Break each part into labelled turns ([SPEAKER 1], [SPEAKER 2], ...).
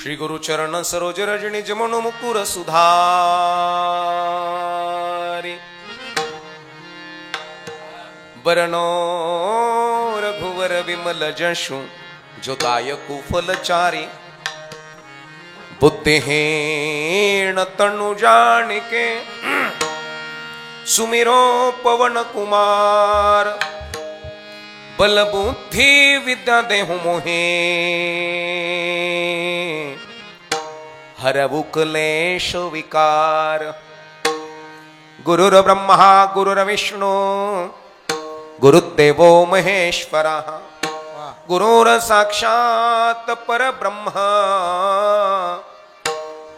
[SPEAKER 1] श्री गुरु चरण सरोज रजनी जमनु मुकुर सुधारी बरनो रघुवर विमल जशु जो दायकु फलचारी बुद्धिहीन तनु जानिके सुमिरो पवन कुमार बल बुद्धि विद्या देहु मोहे हरवु क्लेश विकार। गुरुर्ब्रह्मा गुरुर्विष्णु गुरुदेवो महेश्वरः गुरुर्साक्षात् परब्रह्म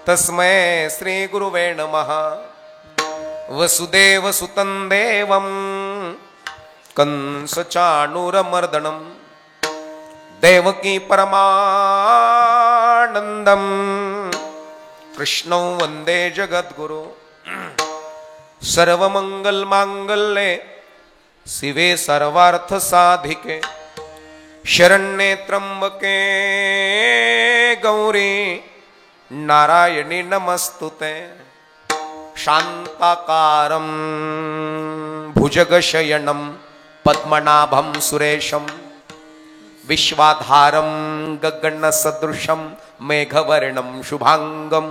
[SPEAKER 1] तस्मै श्री गुरुवे नमः। वसुदेव सुतं देवं कंस चाणूरमर्दनं देवकी परमानंदं कृष्णौ वंदे जगद्गुरु। सर्वमंगल मांगल्ये शिवे सर्वार्थ साधिके शरण्ये त्र्यंबके गौरी नारायणी नमस्तुते। शांताकारं भुजगशयनं पद्मनाभं सुरेशं विश्वाधारं गगनसदृशं मेघवर्णं शुभांगं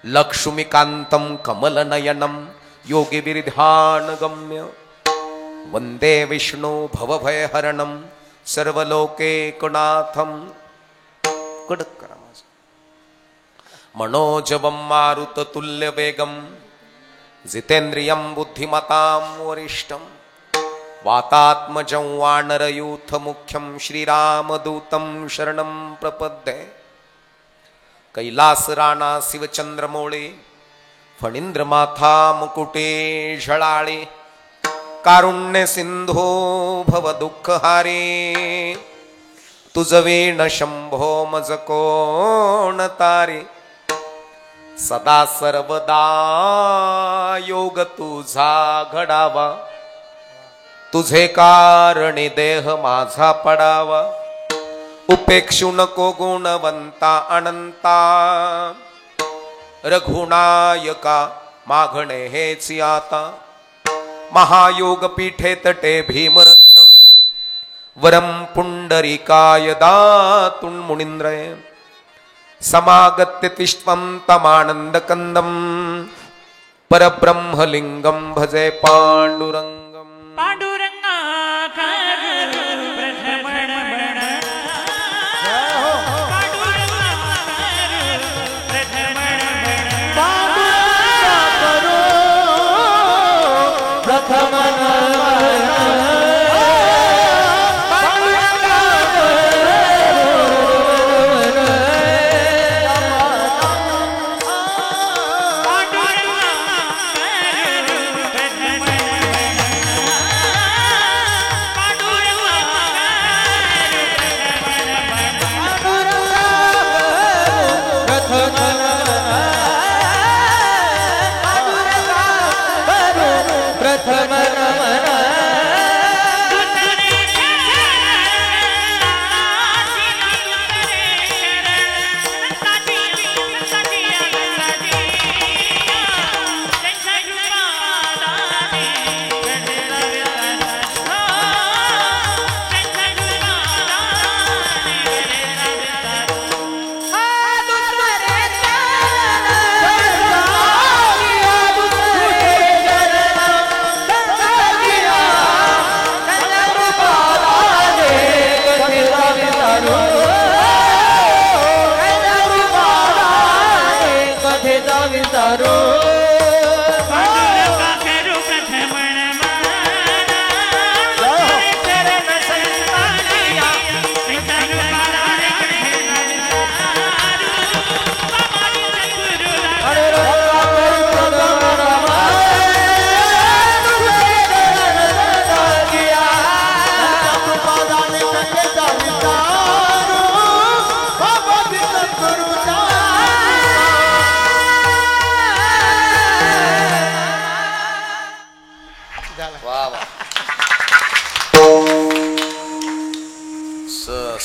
[SPEAKER 1] लक्ष्मीकान्तं कमलनयनं योगिविरध्यानगम्य वंदे विष्णु भवभयहरणं सर्वलोकैकनाथं। मनोजवं मारुततुल्यवेगं जितेन्द्रियं बुद्धिमतां वरिष्ठं वातात्मजं वानरयूथमुख्यं श्रीरामदूतं शरणं प्रपद्ये। कैलासराणा शिवचंद्रमौळी फणीन्द्रमाथा मुकुटे झळाळी कारुण्य सिंधो भवदुःखहारी तुझ वीण शंभो मज कोण तारी। सदा सर्वदा योग तुझा घडावा तुझे कारणे देह माझा पडावा। उपेक्षु नको गुणवंता अनंता रघुनायका मागणे हेच आता। महायोग पीठे तटे भीमरथं वरं पुंडरीकाय दातुं मुनीन्द्रय समागत्य तिष्ठं तमानन्दकन्दं परब्रह्मलिंगं भजे पाण्डुरंगं।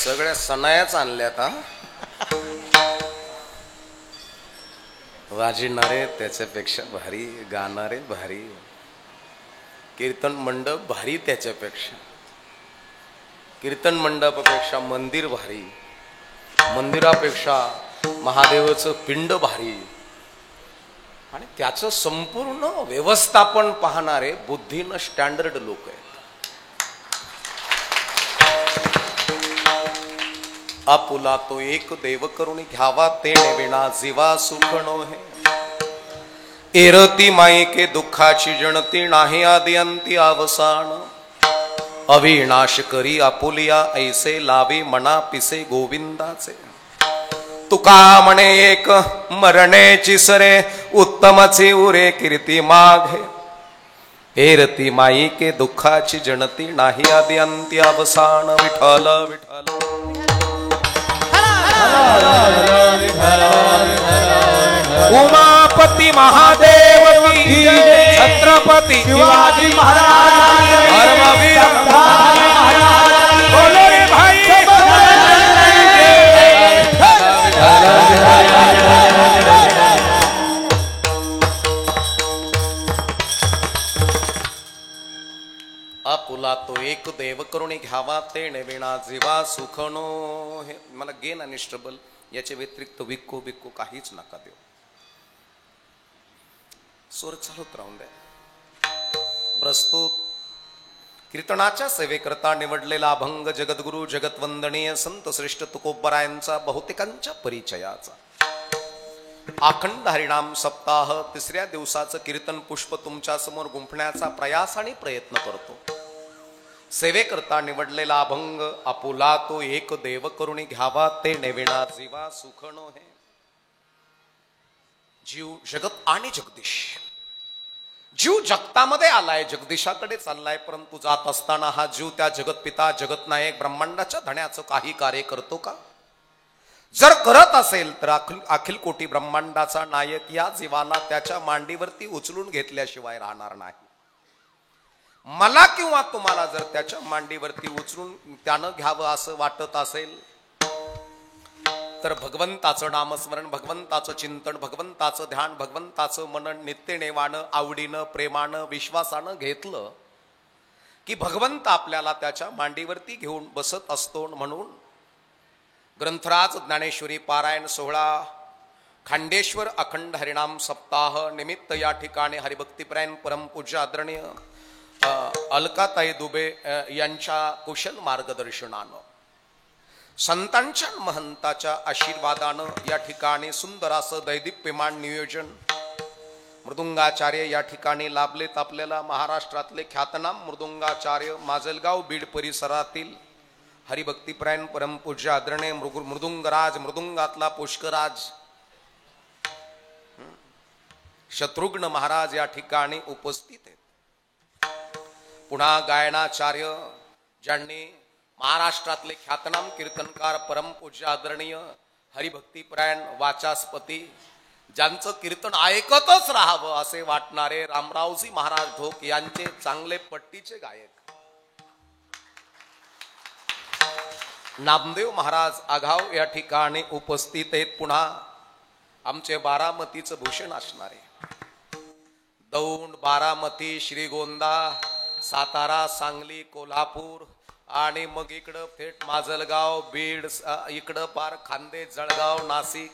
[SPEAKER 1] सगळ्या सनायाच आणल्यात हा. वाजणारे त्याच्यापेक्षा भारी, गाणारे भारी, कीर्तन मंडप भारी, त्याच्यापेक्षा कीर्तन मंडपापेक्षा मंदिर भारी, मंदिरापेक्षा महादेवाचं पिंड भारी, आणि त्याचं संपूर्ण व्यवस्थापन पाहणारे बुद्धीनं स्टँडर्ड लोक आहेत. आपुला तो एक देव करून घ्यावा तेने विना जीवा सुख नोहे. एरती मायके दुःखाची जणती नाही आदि अंती अवसान. अविनाश करी आपुलिया ऐसे लावी मना पिसे गोविंदाचे. तुका म्हणे एक मरणेची सरे उत्तमची उरे कीर्ती माघे. एरती मायके दुःखाची जणती नाही आदि अंती अवसान. विठ्ठल विठ्ठल उमापती महादेव की जय. छत्रपती शिवाजी महाराज धर्मवीर बोलो रे भाई. आपुला तो एक देव करुणी घ्यावा तेने विना जीवा सुख नो. हे मला गेन आणि स्ट्रबल याच्या व्यतिरिक्त विक्को बिक्को काहीच नका देऊ. स्वर चालूच राहून द्या. प्रस्तुत कीर्तनाच्या सेवेकरता निवडलेला अभंग जगद्गुरु जगतवंदनीय संत श्रेष्ठ तुकोबरायांचा बहुतेकांच्या परिचयाचा अखंड हरिनाम सप्ताह तिसऱ्या दिवसाचं कीर्तन पुष्प तुमच्या समोर गुंफण्याचा प्रयास आणि प्रयत्न करतो. सेवेकरता निवडलेला अभंग आपुला तो एक देव करुणी घ्यावा ते नेविना जीवा सुख नोहे. जीव जगत आणि जगदीश. जीव जगतामध्ये आलाय, जगदीशाकडे चाललाय, परंतु जात असताना हा जीव त्या जगत पिता जगत नायक ब्रह्मांडाच्या धण्याचं काही कार्य करतो का? जर करत असेल तर अखिल कोटी ब्रह्मांडाचा नायक या जीवाला त्याच्या मांडीवरती उचलून घेतल्याशिवाय राहणार नाही. मला किंवा तुम्हाला जर त्याच्या मांडीवरती उचलून त्यानं घ्यावं असं वाटत असेल तर भगवंताचं नामस्मरण, भगवंताचं चिंतन, भगवंताचं ध्यान, भगवंताचं मनन नित्य नेवानं आवडीनं प्रेमानं विश्वासानं घेतलं की भगवंत आपल्याला त्याच्या मांडीवरती घेऊन बसत असतो. म्हणून ग्रंथराज ज्ञानेश्वरी पारायण सोहळा खांडेश्वर अखंड हरिनाम सप्ताह निमित्त या ठिकाणी हरिभक्तीपरायण परमपूज्य आदरणीय अलकाताई दुबे यांच्या कुशल मार्गदर्शनानं संतांच्या महंताच्या आशीर्वादानं या ठिकाणी सुंदर असं दैदिप्यमान नियोजन मृदुंगाचार्य या ठिकाणी लाभलेत. आपल्याला महाराष्ट्रातले ख्यातनाम मृदुंगाचार्य माजलगाव बीड परिसरातील हरिभक्तीपरायण परमपूज्य आदरणीय मृदुंगराज, मृदुंगातला पुष्कराज शत्रुघ्न महाराज या ठिकाणी उपस्थित आहेत. पुन्हा गायनाचार्य ज्यांनी महाराष्ट्रातले ख्यातनाम कीर्तनकार परमपूज्य आदरणीय हरिभक्तीपरायण वाचास्पती ज्यांचं कीर्तन ऐकतच राहावं असे वाटणारे रामरावजी महाराज ढोक यांचे चांगले पट्टीचे गायक नामदेव महाराज आघाव या ठिकाणी उपस्थित आहेत. पुन्हा आमचे बारामतीचं भूषण असणारे दौंड, बारामती, श्रीगोंदा, सातारा, सांगली, कोल्हापूर आणि मग इकडं थेट माजलगाव, बीड, इकडं पार खांदे, जळगाव, नाशिक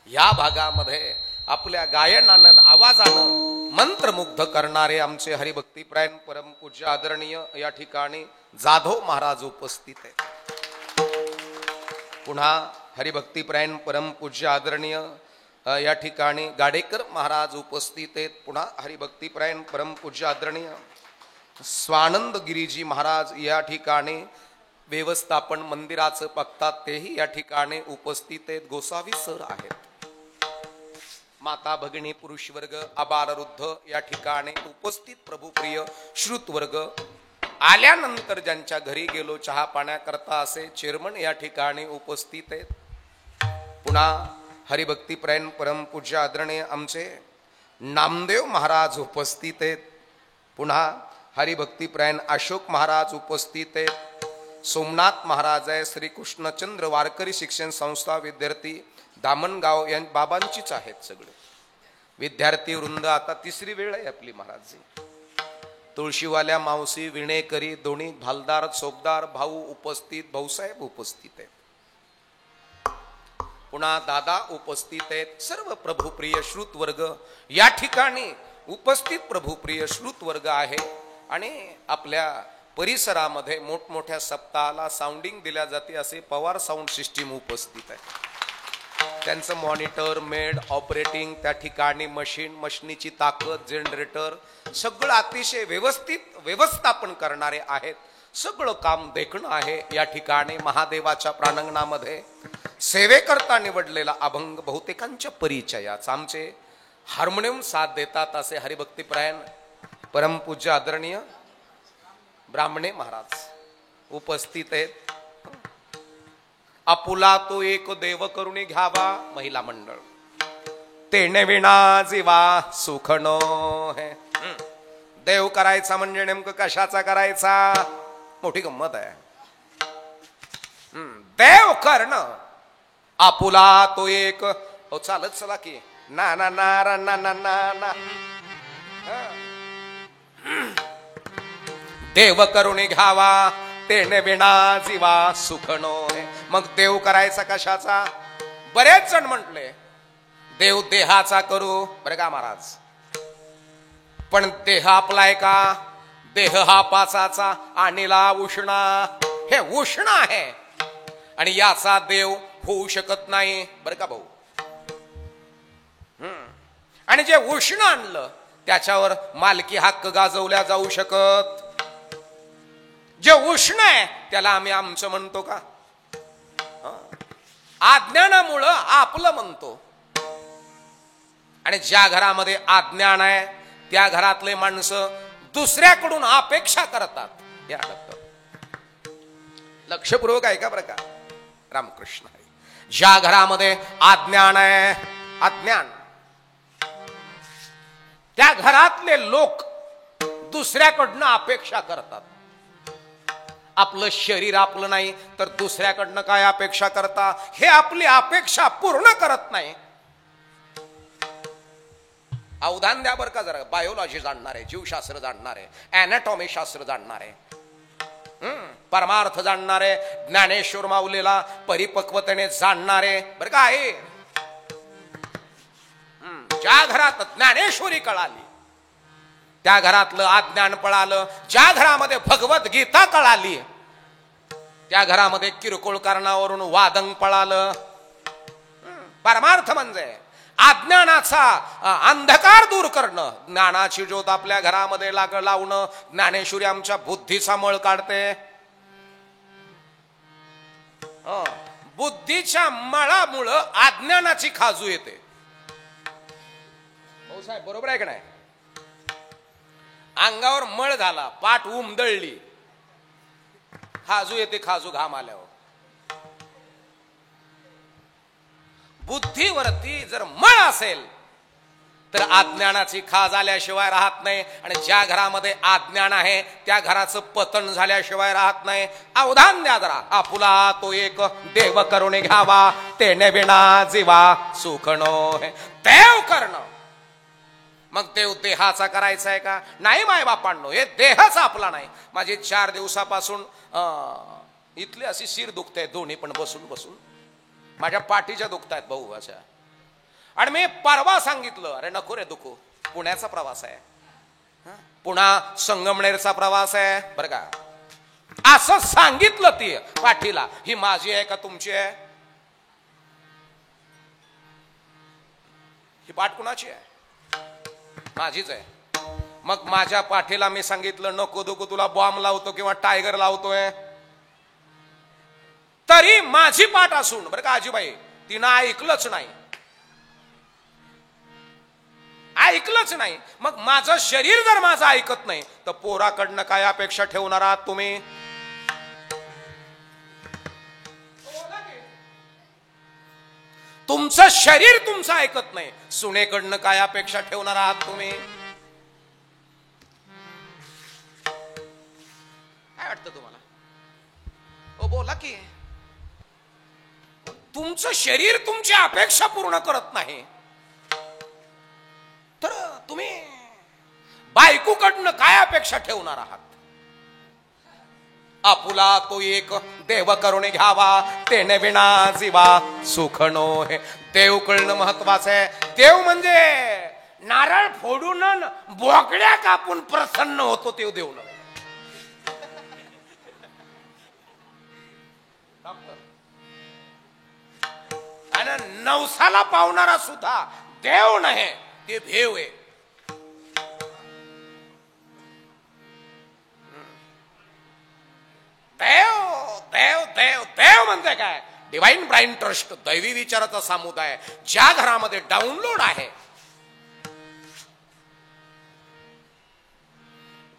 [SPEAKER 1] या भागामध्ये आपल्या गायनानं आवाजानं मंत्रमुग्ध करणारे आमचे हरिभक्तीपरायण परमपूज्य आदरणीय या ठिकाणी जाधव महाराज उपस्थित आहेत. पुन्हा हरिभक्तीपरायण परमपूज्य आदरणीय या ठिकाणी गाडेकर महाराज उपस्थित आहेत. पुन्हा हरिभक्तीपरायण परमपूज्य आदरणीय स्वानंद गिरीजी महाराज या ठिकाणी व्यवस्थापन मंदिराचं बघतात तेही या ठिकाणी उपस्थित आहेत. गोसावी सर आहेत. माता भगिनी पुरुष वर्ग आबाल वृद्ध या ठिकाणी उपस्थित प्रभुप्रिय श्रुत वर्ग आल्यानंतर ज्यांच्या घरी गेलो चहा पाण्याकरता असे चेअरमन या ठिकाणी उपस्थित आहेत. पुन्हा हरिभक्तीपरायण परमपूज्य आदरणीय आमचे नामदेव महाराज उपस्थित आहेत. पुन्हा हरिभक्तीपरायण अशोक महाराज उपस्थित आहेत. सोमनाथ महाराज आहे. श्री कृष्णचंद्र वारकरी शिक्षण संस्था विद्यार्थी दामणगाव या बाबांचीच आहेत सगळे. विद्यार्थी वृंद आता तिसरी वेळ आहे आपली महाराज. तुळशीवाल्या मावशी विणेकरी दोन्ही भालदार चोपदार भाऊ उपस्थित, भाऊसाहेब उपस्थित आहेत, पुन्हा दादा उपस्थित आहेत, सर्व प्रभुप्रिय श्रुत वर्ग या ठिकाणी उपस्थित प्रभुप्रिय श्रुत वर्ग आहे. आणि आपल्या परिसरामध्ये मोठमोठ्या सप्ताहाला साऊंडिंग दिल्या जाते असे पवार साऊंड सिस्टीम उपस्थित आहे. त्यांचं मॉनिटर, मेड, ऑपरेटिंग, त्या ठिकाणी मशीनीची ताकद, जनरेटर सगळं अतिशय व्यवस्थित व्यवस्थापन करणारे आहेत. सगळं काम देखणं आहे. या ठिकाणी महादेवाच्या प्रांगणामध्ये सेवेकरता निवडलेला अभंग बहुतेकांच्या परिचयाचा आमचे हार्मोनियम साथ देतात असे हरिभक्तीपरायण परमपूज्य आदरणीय ब्राह्मणे महाराज उपस्थित आहेत. आपुला तो एक देव करुणी घ्यावा महिला मंडळ, तेने विना जीवा सुख नो है. देव करायचा म्हणजे नेमकं कशाचा करायचा? मोठी गंमत आहे. देव करणं आपुला तो एक. हो चालत चला की ना ना ना ना ना ना ना. देव करुणी घ्यावा तेने विना जीवा सुख नो है. मग देव करायचा कशाचा? बरेच जण म्हटले देव देहाचा करू, बरं का महाराज, पण देह आपलाय का? देह हा पाचाचा, आणीला उष्णा, हे उष्ण आहे आणि याचा देव होऊ शकत नाही, बरं का भाऊ. आणि जे उष्ण आणलं त्याच्यावर मालकी हक्क गाजवल्या जाऊ शकत. जे उष्ण आहे त्याला आम्ही आमचं म्हणतो का? अज्ञानामुळं आपलं म्हणतो. आणि ज्या घरामध्ये अज्ञान आहे त्या घरातले माणसं दुसऱ्याकडून अपेक्षा करतात. हे अडकतं. लक्षपूर्वक आहे का बरं का? रामकृष्ण हरी. ज्या घरामध्ये अज्ञान आहे, अज्ञान, त्या घरातले लोक दुसऱ्याकडनं अपेक्षा करतात. आपलं शरीर आपलं नाही तर दुसऱ्याकडनं काय अपेक्षा करता? हे आपली अपेक्षा पूर्ण करत नाही. अवधान द्या बरं का जरा. बायोलॉजी जाणणार आहे, जीवशास्त्र जाणणार आहे, अॅनाटॉमी शास्त्र जाणणार आहे, परमार्थ जाणणारे, ज्ञानेश्वर माऊलीला परिपक्वतेने जाणणारे, बरं का आहे. ज्या घरात ज्ञानेश्वरी कळाली त्या घरातलं अज्ञान पळालं. ज्या घरामध्ये भगवत गीता कळाली त्या घरामध्ये किरकोळ कारणावरून वादंग पळालं. परमार्थ म्हणजे अज्ञानाचा अंधकार दूर करणं. ज्ञानाची ज्योत आपल्या घरामध्ये लावणं. ज्ञानेश्वरी आमच्या बुद्धीचा मळ काढते. बुद्धीच्या मळामुळं अज्ञानाची खाजू येते. हो साहेब बरोबर आहे का नाही? अंगावर मळ झाला, पाठ उमदळली, खाजू येते. खाजू घाम आल्यावर. बुद्धीवरती जर मळ असेल तर अज्ञानाची खाज आल्याशिवाय राहत नाही. आणि ज्या घरामध्ये अज्ञान आहे त्या घराचं पतन झाल्याशिवाय राहत नाही. अवधान द्या जरा. आपुला तो एक देव करुणी घ्यावा तेने विना जीवा सुख नो है. देव करणं मग देव देहाचा करायचा आहे का? नाही माय बापांनो, हे देहच आपला नाही. माझी 4 दिवसापासून इथली अशी शिर दुखते, दोन्ही पण बसून बसून माझ्या पाठीच्या दुखतायत भाऊ अशा. आणि मी परवा सांगितलं अरे नको रे दुखू, पुण्याचा प्रवास आहे, पुन्हा संगमनेरचा प्रवास आहे बरं का. असं सांगितलं ती पाठीला. ही माझी आहे का तुमची आहे? ही पाठ कुणाची आहे? माझीच आहे. मग माझ्या पाठीला मी सांगितलं नको दुखू, तुला बॉम्ब लावतो किंवा टायगर लावतोय. तरी माझी पाठ असून बरं का आजीबाई तिनं ऐकलंच नाही, ऐकलंच नाही. मग माझं शरीर जर माझं ऐकत नाही तर पोराकडनं काय अपेक्षा ठेवणार आहात तुम्ही? तुमचं शरीर तुमचं ऐकत नाही, सुनेकडनं काय अपेक्षा ठेवणार आहात तुम्ही? काय वाटतं तुम्हाला? ओ बोला की. तुमचं शरीर तुमची अपेक्षा पूर्ण करत नाही तर तुम्ही बायकोकडनं काय अपेक्षा ठेवणार आहात? आपुला तो एक देव करून घ्यावा, तेने विना जीवा सुख नो हे. देव कळणं महत्वाचं आहे. देव म्हणजे नारळ फोडून बोकड्या कापून प्रसन्न होतो ते देव न. आणि नवसाला पावणारा सुद्धा देव नाही, ते भेव आहे. देव देव देव देव म्हणजे काय? डिवाइन ब्राइन ट्रस्ट, दैवी विचाराचा समुदाय. ज्या घरामध्ये डाउनलोड आहे,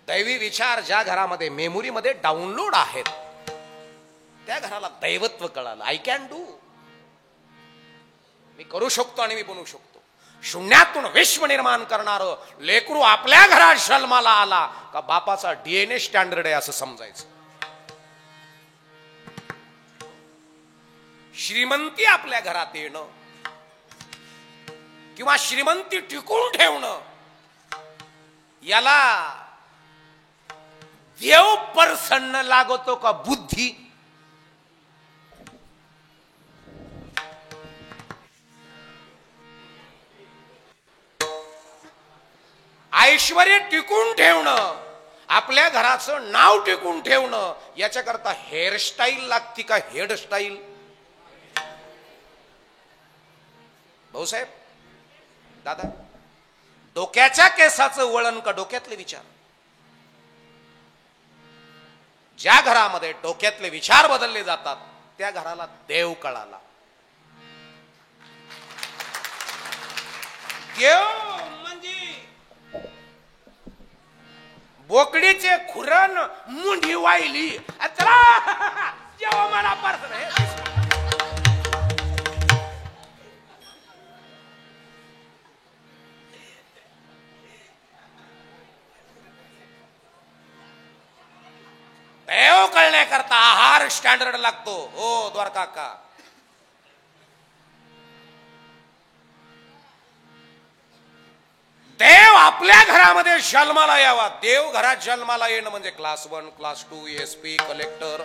[SPEAKER 1] दैवी विचार ज्या घरामध्ये मेमोरीमध्ये डाउनलोड आहेत, त्या घराला दैवत्व कळालं. आय कॅन डू, मी करू शकतो आणि मी बनवू शकतो. शून्यातून विश्व निर्माण करणार लेकरू आपल्या घरात जन्माला आला का बापाचा डीएनए स्टँडर्ड आहे असं समजायचं. श्रीमंती आपल्या घरात येणं किंवा श्रीमंती टिकून ठेवणं, याला देव प्रसन्न लागतो का बुद्धी? ऐश्वर्य टिकून ठेवणं, आपल्या घराचं नाव टिकून ठेवणं, याच्याकरता हेअरस्टाईल लागती का हेअरस्टाईल? भाऊसाहेब, दादा, डोक्याच्या केसाचं वळण का डोक्यातले विचार? ज्या घरामध्ये डोक्यातले विचार बदलले जातात त्या घराला देव कळाला. देव म्हणजे बोकडीचे खुरण मुंडी वाहिली, जेव्हा मला परत देव कळण्याकरता आहार स्टँडर्ड लागतो. हो द्वारका का, देव आपल्या घरामध्ये जन्माला यावा. देव घरात जन्माला येणं म्हणजे class 1, class 2, SP, collector,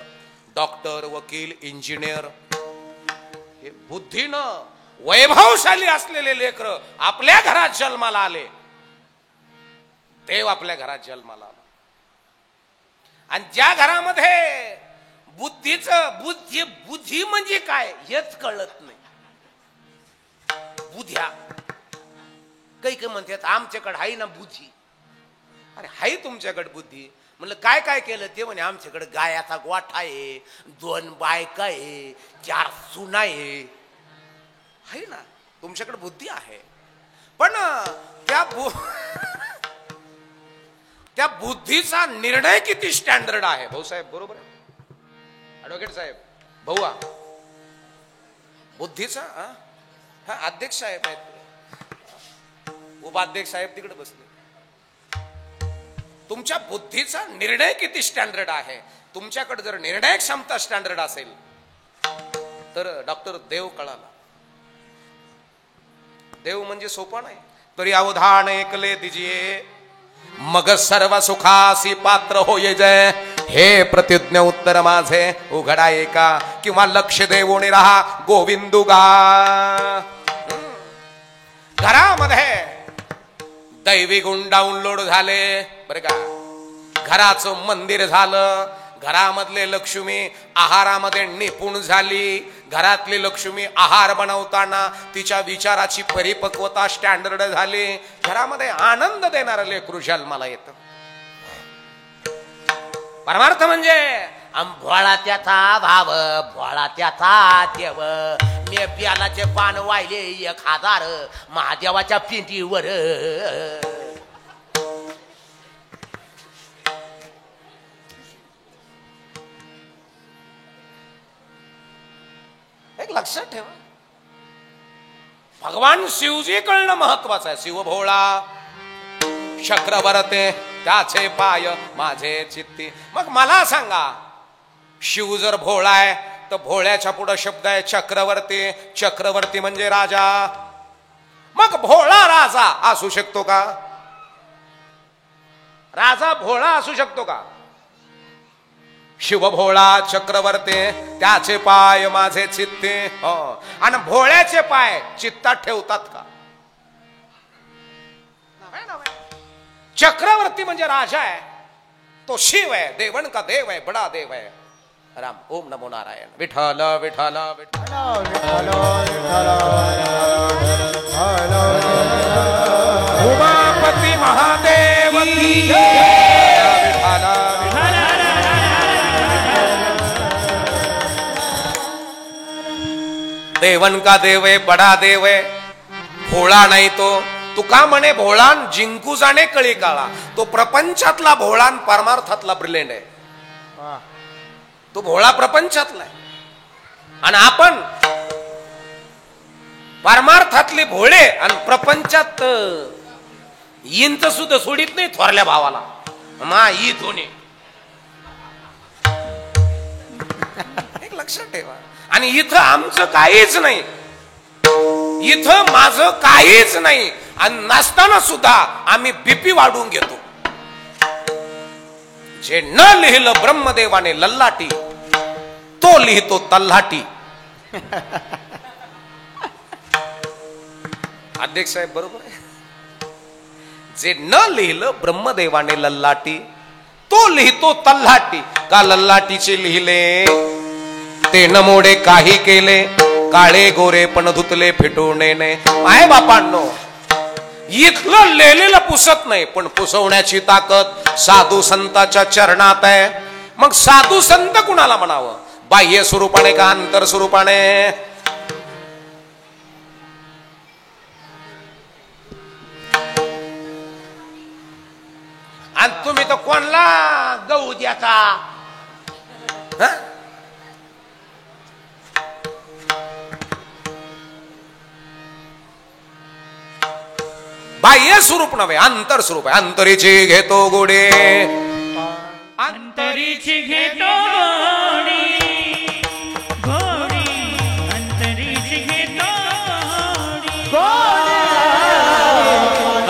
[SPEAKER 1] doctor, वकील, इंजिनियर, हे बुद्धीनं वैभवशाली असलेले लेकर आपल्या घरात जन्माला आले. देव आपल्या घरात जन्माला आला. आणि ज्या घरामध्ये बुद्धी म्हणजे काय हेच कळत नाही. बुद्ध्या काही म्हणतात आमच्याकडे आहे ना बुद्धी. अरे हाय तुमच्याकडे बुद्धी, म्हणलं काय काय केलं? ते म्हणे आमच्याकडे गायाचा गोठा आहे, 2 बायका आहे, 4 सुना आहे. आहे ना, तुमच्याकडे बुद्धी आहे. पण त्या बुद्धीचा निर्णय किती स्टँडर्ड आहे? भाऊसाहेब बरोबर आहे, ऍडव्होकेट साहेब, भाऊआ, बुद्धीचा हा अध्यक्ष साहेब आहेत, उपाध्यक्ष साहेब तिकडे बसले. तुमच्या बुद्धीचा निर्णय किती स्टँडर्ड आहे? तुमच्याकडे जर निर्णय क्षमता स्टँडर्ड असेल तर डॉक्टर देव कळाला. देव म्हणजे सोपा नाही. तरी अवधान ऐकले दिजिये, मग सर्व सुखासी पात्र होय जय. हे प्रतिज्ञा उत्तर माझे उघडा एका, किंवा लक्ष देऊन राहा गोविंदुगा. घरामध्ये दैवी गुण डाउनलोड झाले बरं का. घराचं मंदिर झालं, घरामधले लक्ष्मी आहारामध्ये निपुण झाली. घरातली लक्ष्मी आहार बनवताना तिच्या विचाराची परिपक्वता स्टँडर्ड झाली. घरामध्ये आनंद देणारं लेकरू जन्माला येतं. परमार्थ म्हणजे भोळा त्याचा भाव, भोळा त्याचा देव. मी प्यालाचे पान वाहिले 1000 महादेवाच्या पिंटीवर. एक लक्षात ठेवा, भगवान शिवजी कळणं महत्वाचं आहे. शिव भोळा चक्रवर्ती, त्याचे पाय माझे चित्ती. मग मला सांगा, शिव जर भोळा आहे तर भोळ्याच्या पुढे शब्द आहे चक्रवर्ती. चक्रवर्ती म्हणजे राजा. मग मग भोळा राजा असू शकतो का? राजा भोळा असू शकतो का? शिव भोळा चक्रवर्ती त्याचे पाय माझे चित्ते, आणि भोळ्याचे पाय चित्तात ठेवतात का? चक्रवर्ती म्हणजे राजा आहे, तो शिव आहे, देवन का देव है, बड़ा देव है. राम. ओम नमो नारायण. विठ्ठल विठ्ठल विठ्ठल उमापती महादेव की विठ्ठल देवन का देव है, बड़ा देव है. भोळा नाही तो. तुका म्हणे भोळान जिंकू जाणे कळी काळा. तो प्रपंचातला भोळान परमार्थातला ब्रिलियंट आहे. तो भोळा प्रपंचातला आहे आणि आपण परमार्थातले भोळे आणि प्रपंचात इंच सुद्धा सोडित नाही थोरल्या भावाला. मा ई दोन्ही एक लक्षात ठेवा. आणि इथं आमचं काहीच नाही, इथं माझं काहीच नाही, आणि नसताना सुद्धा आम्ही बीपी वाढवून घेतो. जे न लिहिलं ब्रह्मदेवाने लल्लाटी, तो लिहितो तल्हाटी. अध्यक्ष साहेब बरोबर आहे. जे न लिहिलं ब्रह्मदेवाने लल्लाटी, तो लिहितो तल्हाटी. का लल्लाटीचे लिहिले ते न मोडे काही केले, काळे गोरे पण धुतले फिटवणे ने. आहे बापांनो, इथलं लिहिलेलं पुसत नाही, पण पुसवण्याची ताकद साधू संताच्या चरणात आहे. मग साधू संत कुणाला म्हणावं? बाह्य स्वरूपाने का अंतर स्वरूपाने? आणि तुम्ही तर कोणला गहू द्याचा? बाह्य स्वरूप नव्हे, अंतर स्वरूप आहे. अंतरीची घेतो गोडे,
[SPEAKER 2] अंतरीची घेतो गोडी, गोडी अंतरीची घेतो गोडी,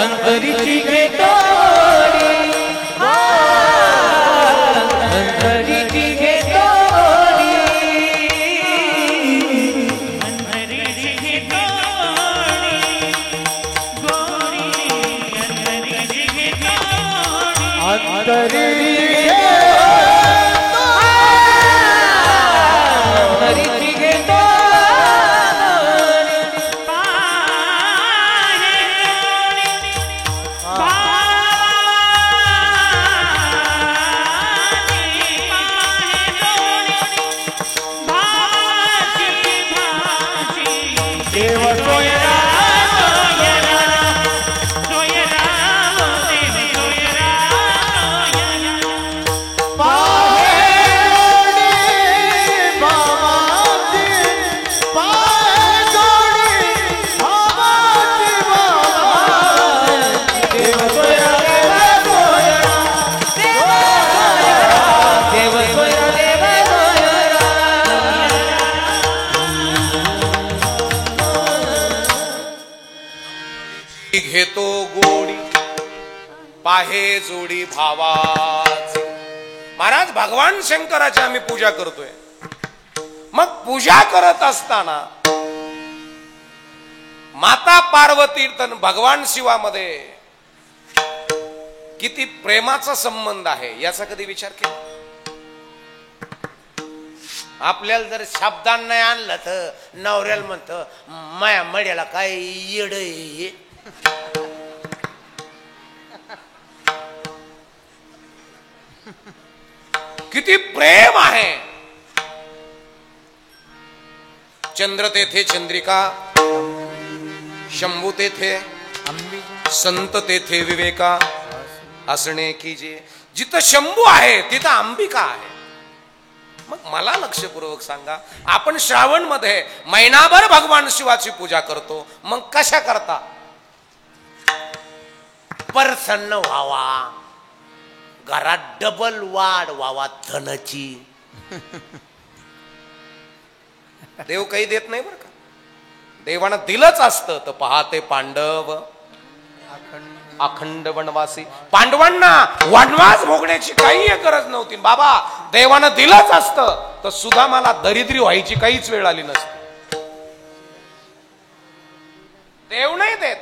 [SPEAKER 2] अंतरीची घेतो गोडी, अंतरीची घेतो गोडी, अंतरीची घेतो
[SPEAKER 1] घेतो गोडी, पाहे जोडी भावाची. महाराज भगवान शंकराची आम्ही पूजा करतोय. मग पूजा करत असताना माता पार्वती तर भगवान शिवामध्ये किती प्रेमाचा संबंध आहे याचा कधी विचार केला? आपल्याला जर शब्दांना नाही आणलं तर नवऱ्याला म्हणतं माया मड्याला काय येड आहे. किती प्रेम आहे. चंद्र तेथे चंद्रिका, शंभू तेथे संत तेथे विवेका असणे कीजे. जिथं शंभू आहे तिथं अंबिका आहे. मग मला लक्षपूर्वक सांगा, आपण श्रावण मध्ये महिनाभर भगवान शिवाची पूजा करतो, मग कशा करता? प्रसन्न व्हावा, घरात डबल वाढ व्हावा धनाची. देव काही देत नाही बरं का. देवानं दिलंच असतं तर पहाते पांडव अखंड वनवासी. पांडवांना वनवास भोगण्याची काही गरज नव्हती. बाबा देवानं दिलंच असतं तर सुद्धा मला दरिद्री व्हायची काहीच वेळ आली नसती. देव नाही देत,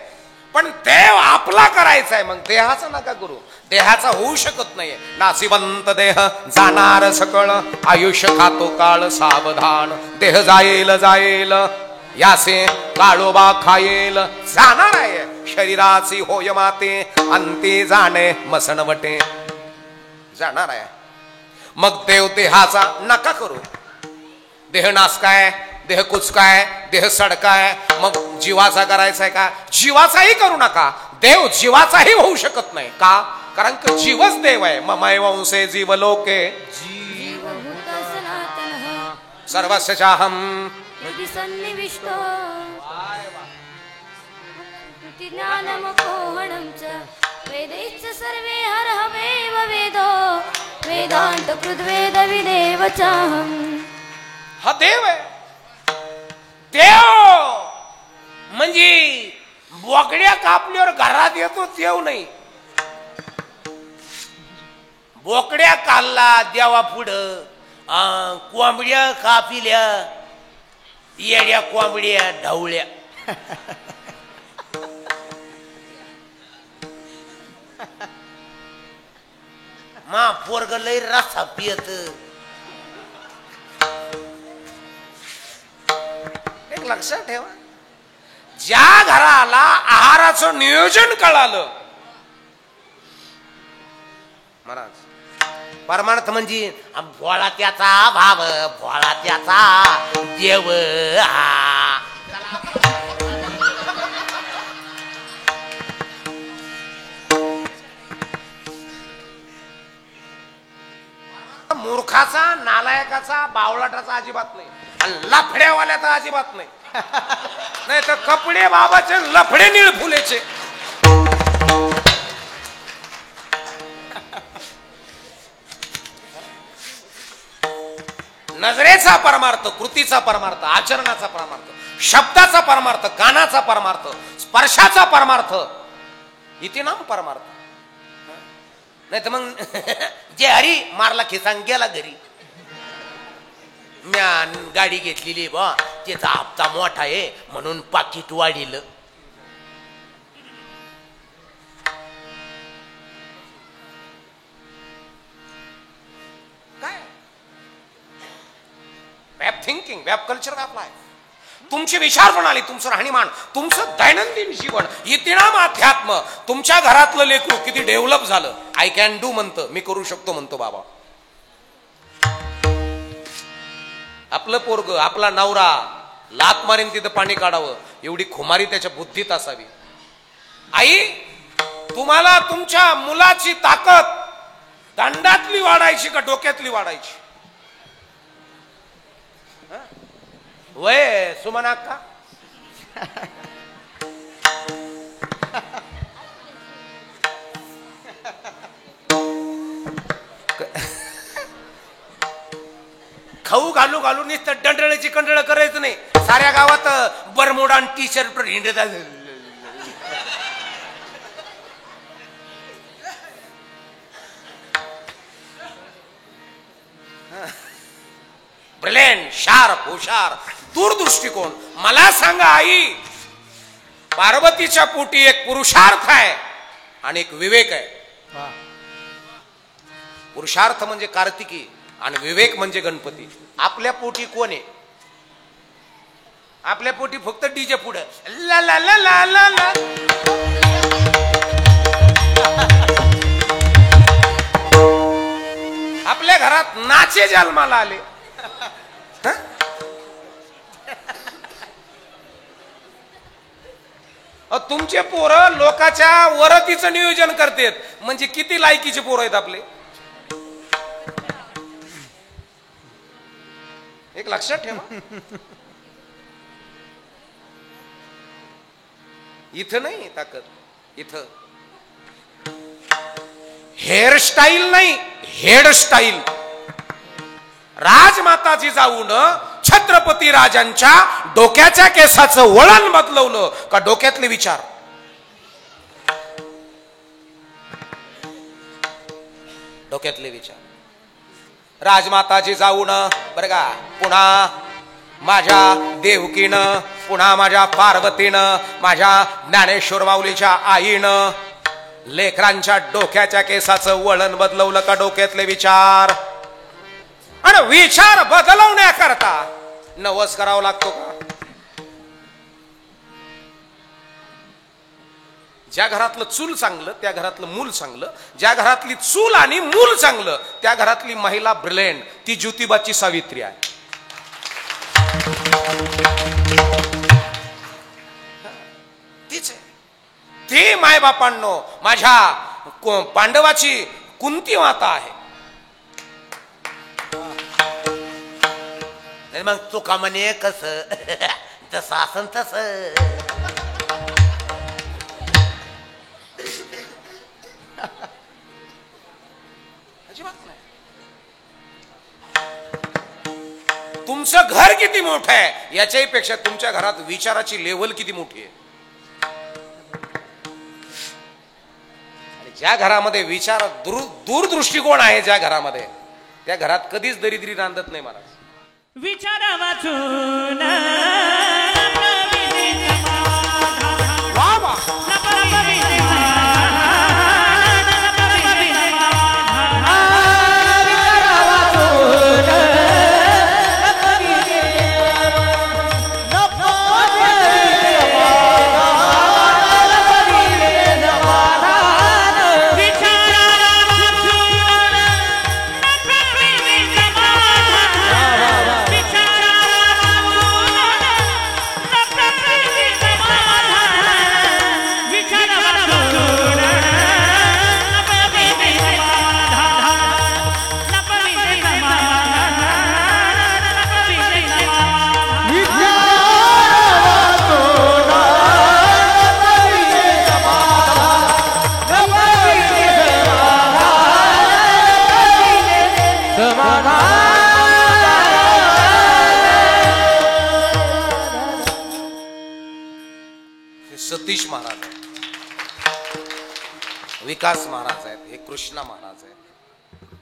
[SPEAKER 1] पण देव आपला करायचा आहे. मग देहाचा नका करू, देहाचा होऊ शकत नाहीये. नासिवंत देह जाणार सकळ, आयुष्य खातो काळ सावधान. देह जाईल जाईल यासे काळोबा खायेल. जाणार आहे शरीराची होय माते, अंती जाणे मसणवटे. जाणार आहे. मग देव देहाचा नका करू. देह नास काय, देह कुचकाय, देह सडकाय. मग जीवाचा करायचा आहे का? जीवाचाही करू नका. देव जीवाचाही होऊ शकत नाही. का? कारण की जीवच देव आहे. ममैव वंशे जीव लोके सर्वस्य चाहम
[SPEAKER 3] सन्निविष्टो ज्ञानमपोहणं च वेदैश्च सर्वे हरहमेव वेदो वेदांत कृद्वेद विदेव चाहम.
[SPEAKER 1] हा देव आहे. देव म्हणजे बोकड्या कापल्यावर घरात येतो देव नाही. बोकड्या काढला देवा पुढं, कोंबड्या कापिल्या, येड्या कोंबड्या ढवळ्या. मा पोरग लय रस्सा पियत. एक लक्षात ठेवा, ज्या घराला आहाराचं नियोजन कळालं महाराज, परमार्थ म्हणजे भोळा त्याचा भाव, भोळा त्याचा देव. मूर्खाचा, नालायकाचा, बावळाटाचा अजिबात नाही, आणि लफड्यावाल्याचा अजिबात नाही. नाही तर कपडे बाबाचे, लफडे निळ फुलेचे. नजरेचा परमार्थ, कृतीचा परमार्थ, आचरणाचा परमार्थ, शब्दाचा परमार्थ, कानाचा परमार्थ, स्पर्शाचा परमार्थ, इथे नाम परमार्थ. नाही तर मग जे हरी मारला खिसांग गेला घरी. म्या गाडी घेतलेली बा, त्याचा हप्ता मोठा आहे म्हणून पाकिट वाढील. काय web thinking, web culture, web life. तुमची विचार प्रणाली, तुमचं राहणीमान, तुमचं दैनंदिन जीवन, इतिनाम अध्यात्म, तुमच्या घरातलं लेकरू किती डेव्हलप झालं. आय कॅन डू म्हणतं, मी करू शकतो म्हणतो बाबा. आपलं पोरग, आपला नवरा लात मारीन तिथं पाणी काढावं एवढी खुमारी त्याच्या बुद्धीत असावी. आई, तुम्हाला तुमच्या मुलाची ताकद दंडातली वाढायची का डोक्यातली वाढायची? वय सुमना का खाऊ घालू घालू नुसतं डंडळाची कंडळ करायचं नाही. साऱ्या गावात बरमुडा आणि टी शर्ट हिंडत. ब्रिलियंट, शार्प, हुशार, दूरदृष्टिकोन. मला सांगा आई, पार्वतीच्या पोटी एक पुरुषार्थ आहे आणि एक विवेक आहे. पुरुषार्थ म्हणजे कार्तिकी आणि विवेक म्हणजे गणपती. आपल्या पोटी कोण आहे? आपल्या पोटी फक्त डीजे पुढे ला ला ला ला ला ला. आपल्या घरात नाचे जन्माला आले. तुमचे पोरं लोकांच्या वरतीचं नियोजन करतात. म्हणजे किती लायकीचे पोरं आहेत आपले. एक लक्षात ठेवा, इथं नाही ताकद, इथं हेअरस्टाईल नाही, हेडस्टाईल. राजमाताची जाऊन छत्रपती राजांच्या डोक्याच्या केसाचं वळण बदलवलं का डोक्यातले विचार? डोक्यातले विचार राजमाताजी जाऊन बरं का पुन्हा माझ्या देवकीनं, पुन्हा माझ्या पार्वतीनं, माझ्या ज्ञानेश्वर माऊलीच्या आईनं लेकरांच्या डोक्याच्या केसाचं वळण बदलवलं का डोक्यातले विचार? आणि विचार बदलवण्याकरता नवस करावा लागतो का? ज्या घरातलं चूल चांगलं त्या घरातलं मूल चांगलं, ज्या घरातली चूल आणि मूल चांगलं त्या घरातली महिला ब्रिलियंट, ती ज्योतिबाची सावित्री आहे. तीच आहे. ती मायबापांनो माझ्या पांडवाची कुंती माता आहे.
[SPEAKER 4] मग चुका म्हणे कस तसं असन तस.
[SPEAKER 1] तुमचं घर किती मोठं आहे याच्याही पेक्षा तुमच्या घरात विचाराची लेवल किती मोठी आहे. आणि ज्या घरामध्ये विचार दूरदृष्टिकोन आहे, ज्या घरामध्ये, त्या घरात कधीच दरिद्री नांदत नाही महाराज.
[SPEAKER 2] विचार वाचून
[SPEAKER 1] सतीश महाराज आहेत, विकास महाराज आहेत, हे कृष्णा महाराज आहेत.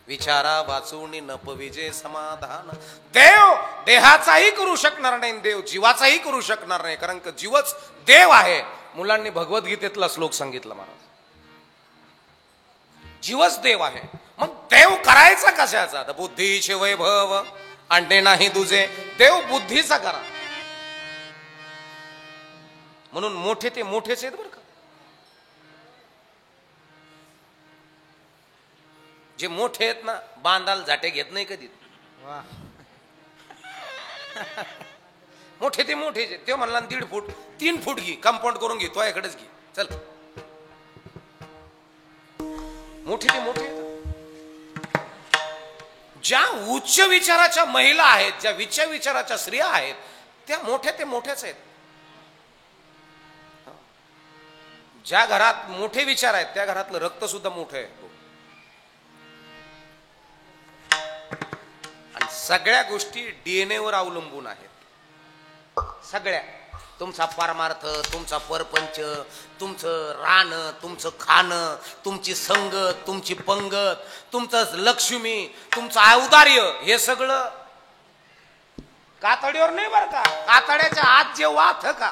[SPEAKER 1] विचारा वाचून नपविजे समाधान. देव देहाचाही करू शकणार नाही, देव जीवाचाही करू शकणार नाही, कारण की जीवच देव आहे. मुलांनी भगवद्गीतेतला श्लोक सांगितला महाराज, जीवच देव आहे. मग देव करायचा कशाचा? बुद्धीचे वैभव आणणे नाही तुझे. देव बुद्धीचा करा. म्हणून मोठे ते मोठेच आहेत बरं का. जे मोठे आहेत ना बांधाल झाटे घेत नाही कधी. मोठे ते मोठे ते म्हणला 1.5 फूट 3 फूट घे, कंपाऊंड करून घे, तो याकडेच घे, चल. मोठे ते मोठे आहेत. ज्या उच्च विचाराच्या महिला आहेत, ज्या उच्च विचाराच्या स्त्रिया आहेत, त्या मोठ्या ते मोठ्याच आहेत. ज्या घरात मोठे विचार आहेत त्या घरातलं रक्त सुद्धा मोठं आहे. आणि सगळ्या गोष्टी डीएनए वर अवलंबून आहेत. सगळ्या, तुमचा परमार्थ, तुमचा परपंच, तुमचं राहणं, तुमचं खाणं, तुमची संगत, तुमची पंगत, तुमचं लक्ष्मी, तुमचं औदार्य, हे सगळं कातडीवर नाही बरं का. कातड्याच्या आत जे वाथ का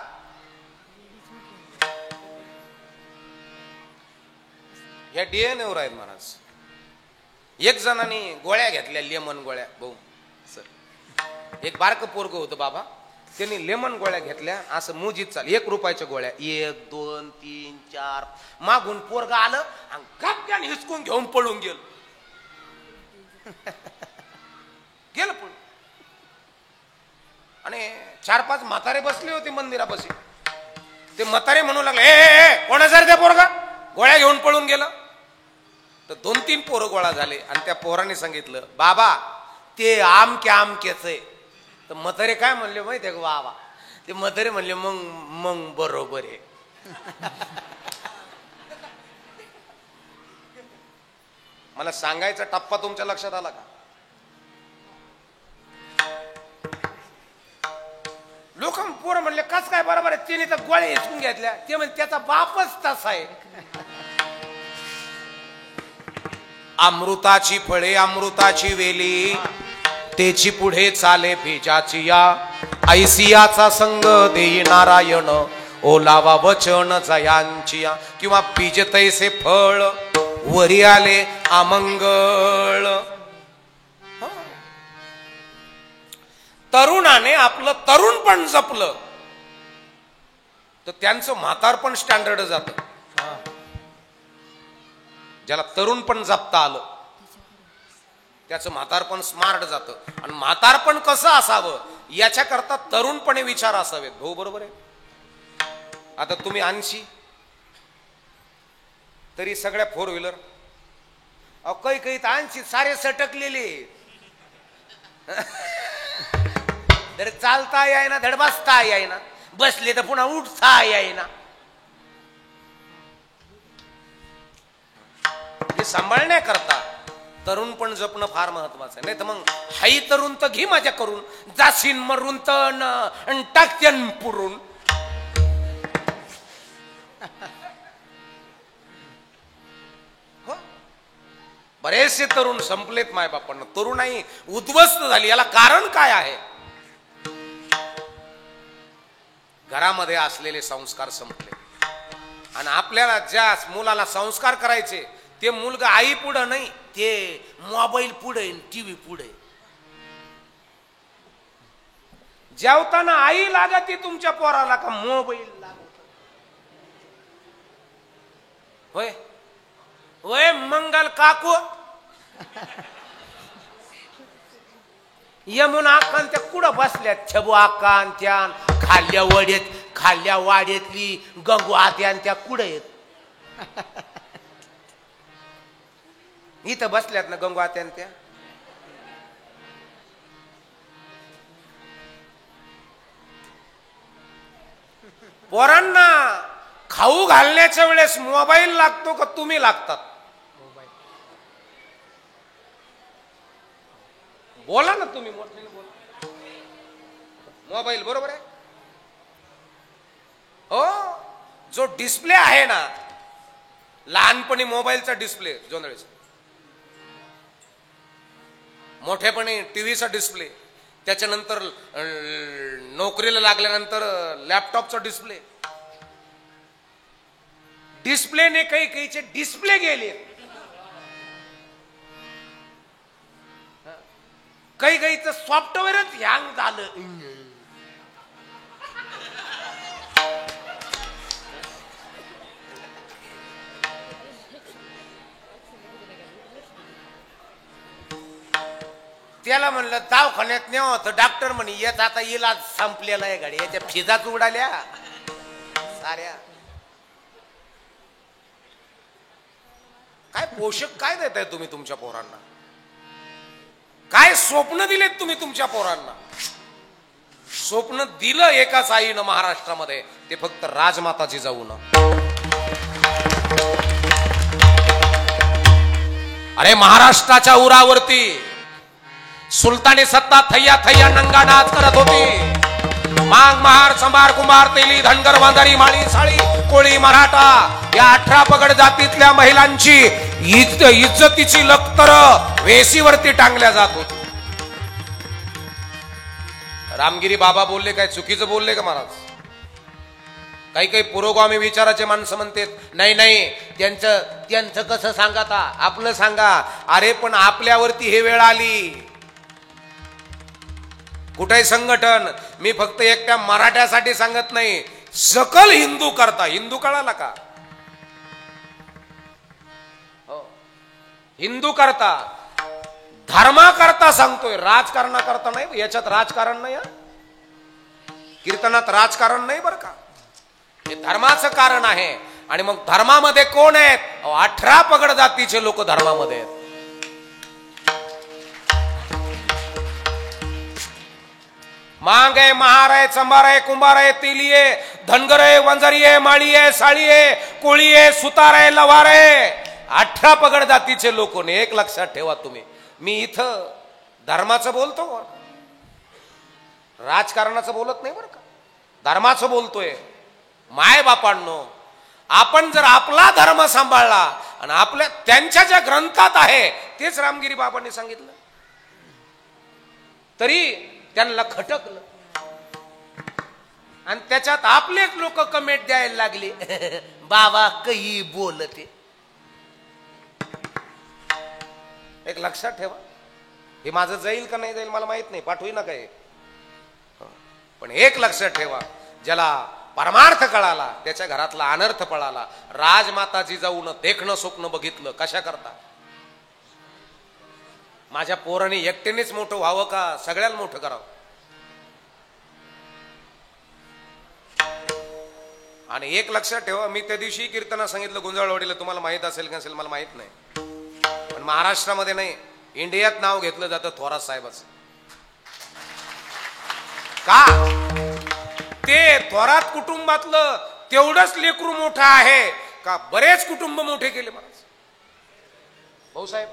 [SPEAKER 1] या डीएनए वर आहेत महाराज. एक जणांनी गोळ्या घेतल्या, लेमन गोळ्या. भाऊ सर, एक बारक पोरग होतं बाबा, त्यांनी लेमन गोळ्या घेतल्या, असं मोजीत चाल 1 रुपयाच्या गोळ्या, 1 2 3 4, मागून पोरग आलं आणि गपक्यान हिसकून घेऊन पळून गेलं. गेलं पळून. आणि 4-5 म्हातारे बसले होते मंदिरापाशी. ते म्हातारे म्हणू लागले, ए कोणा जर त्या पोरगा गोळ्या घेऊन पळून गेलं. तर 2-3 पोरं गोळा झाले आणि त्या पोराने सांगितलं, बाबा ते आमक्या आमक्याच आहे. तर म्हातारे काय म्हणले माहिती आहे का, बाबा ते म्हातारे म्हणले, मग बरोबर आहे. मला सांगायचा टप्पा तुमच्या लक्षात आला का? कस काय बरोबर आहे, तिने तर गोळ्या हिसकून घेतल्या. ते म्हणजे त्याचा बापच तसा आहे. अमृताची फळे अमृताची वेली, तेची पुढे चाले बीजाची या. ऐसियाचा संग देई नारायण, ओलावा वचन जयांची या. किंवा बीज तैसे फळ, वरी आले अमंगळ. तरुणाने आपलं तरुणपण जपलं तर त्यांचं म्हातारपण स्टँडर्ड जात. ज्याला तरुणपण जपता आलं त्याचं म्हातारपण स्मार्ट जातं. आणि म्हातारपण कसं असावं याच्याकरता तरुणपणे विचार असावेत. भाऊ बरोबर आहे. आता तुम्ही 80 तरी सगळ्या 4 व्हीलर, काही काही तर 80 सारे सटकलेले. धड चालता यायना, धड बसता यायना, बसले तर पुन्हा उठता यायना. हे सांभाळण्याकरता तरुणपण जपणं फार महत्वाचं आहे. नाही तर मग हाई तरुण तर घे माझ्या करून, जाशीन मरून तर टाकत्यान पुरून. बरेचसे तरुण संपलेत मायबापांना. तरुणाई उद्ध्वस्त झाली. याला कारण काय आहे? घरामध्ये असलेले संस्कार संपले. आणि आपल्याला ज्या मुलाला संस्कार करायचे ते मुलगा आई पुढे नाही, ते मोबाईल पुढे, टीव्ही पुढे. जेवताना आई लागती तुमच्या पोराला का मोबाईल लागत? होय होय मंगल काकू यमुना अक्कान त्या कुठं बसल्या? छबू अक्कान त्या खाल्ल्या वाड्यातली गंगू आत्यान त्या कुठं येत? इथं बसल्यात ना गंगू आत्यान त्या. पोरांना खाऊ घालण्याच्या वेळेस मोबाईल लागतो का तुम्ही लागतात? बोला ना तुम्ही, मोठ्याने बोला. मोबाईल बरोबर आहे. हो, जो डिस्प्ले आहे ना, लहानपणी मोबाईलचा डिस्प्ले जोंधळेचा, मोठेपणी टीव्हीचा डिस्प्ले, त्याच्यानंतर नोकरीला लागल्यानंतर लॅपटॉपचा डिस्प्ले. डिस्प्लेने काही काहीचे डिस्प्ले गेले, काही काहीचं सॉफ्टवेअरच हँग झालं. त्याला म्हणलं दवाखान्यात न्यावं तर डॉक्टर म्हणे येत आता इलाज संपलेला आहे गाडी, याच्या फिजाच उडाल्या साऱ्या. काय पोषक काय देताय तुम्ही तुमच्या पोरांना? काय स्वप्न दिलेत तुम्ही तुमच्या पोरांना? स्वप्न दिलं एकाच आईनं महाराष्ट्रामध्ये, ते फक्त राजमाता जिजाऊनं. अरे महाराष्ट्राच्या उरावरती सुलतानी सत्ता थैया थैया नंगा नाच करत होती. मांग महार संभार कुंभार तेली धनगर वांजारी माळी साळी कोळी मराठा या 18 पगड जातीतल्या महिलांची इज्जतीची लखतर वेशीवरती टांगल्या जात होती. रामगिरी बाबा बोलले काय चुकीचं बोलले का महाराज? काही काही पुरोगामी विचाराचे माणसं म्हणतात नाही नाही त्यांचं कसं सांगा, आपलं सांगा. अरे पण आपल्यावरती हे वेळ आली. कुठे संघटन, मी फक्त एकट्या मराठ्यासाठी सांगत नाही, सकल हिंदू करता. हिंदू कळाला का? हो, हिंदू करता, धर्मा करता सांगतोय, राजकारणा करता नाही. याच्यात राजकारण नाही, कीर्तनात राजकारण नाही बरं का. हे धर्माचं कारण आहे. आणि मग धर्मामध्ये कोण आहेत? 18 पगड जातीचे लोक धर्मामध्ये आहेत. मांग आहे, महार आहे, चंबार आहे, कुंभार आहे, तेली आहे, धनगर आहे, वंजारी आहे, माळी आहे, साळी आहे, कोळी आहे, सुतार आहे, लवार आहे. 18 पगड जातीचे लोक. एक लक्षात ठेवा तुम्ही, मी इथं धर्माचं बोलतो, राजकारणाचं बोलत नाही बरं का. धर्माचं बोलतोय. माय बापांनो, आपण जर आपला धर्म सांभाळला आणि आपल्या त्यांच्या ज्या ग्रंथात आहे तेच रामगिरी बाबांनी सांगितलं तरी त्यांना खटकलं आणि त्याच्यात आपलेच लोक कमेंट द्यायला लागले,
[SPEAKER 4] बाबा काही बोलते.
[SPEAKER 1] एक लक्षात ठेवा, हे माझं जाईल का नाही जाईल मला माहित नाही, पाठवू ना काय, पण एक लक्षात ठेवा, ज्याला परमार्थ कळाला त्याच्या घरातला अनर्थ पळाला. राजमाता जिजाऊन देखणं स्वप्न बघितलं कशा करता, माझ्या पोराने एकट्यानेच मोठं व्हावं का सगळ्याला मोठं करावं. आणि एक लक्षात ठेवा, मी त्या दिवशी कीर्तना सांगितलं गुंजाळवाडीला, तुम्हाला माहित असेल का नसेल मला माहित नाही, पण महाराष्ट्रामध्ये नाही इंडियात नाव घेतलं जातं थोरात साहेबाचं. का ते थोरात कुटुंबातलं तेवढंच लेकरू मोठं आहे का बरेच कुटुंब मोठे केले महाराज. भाऊसाहेब,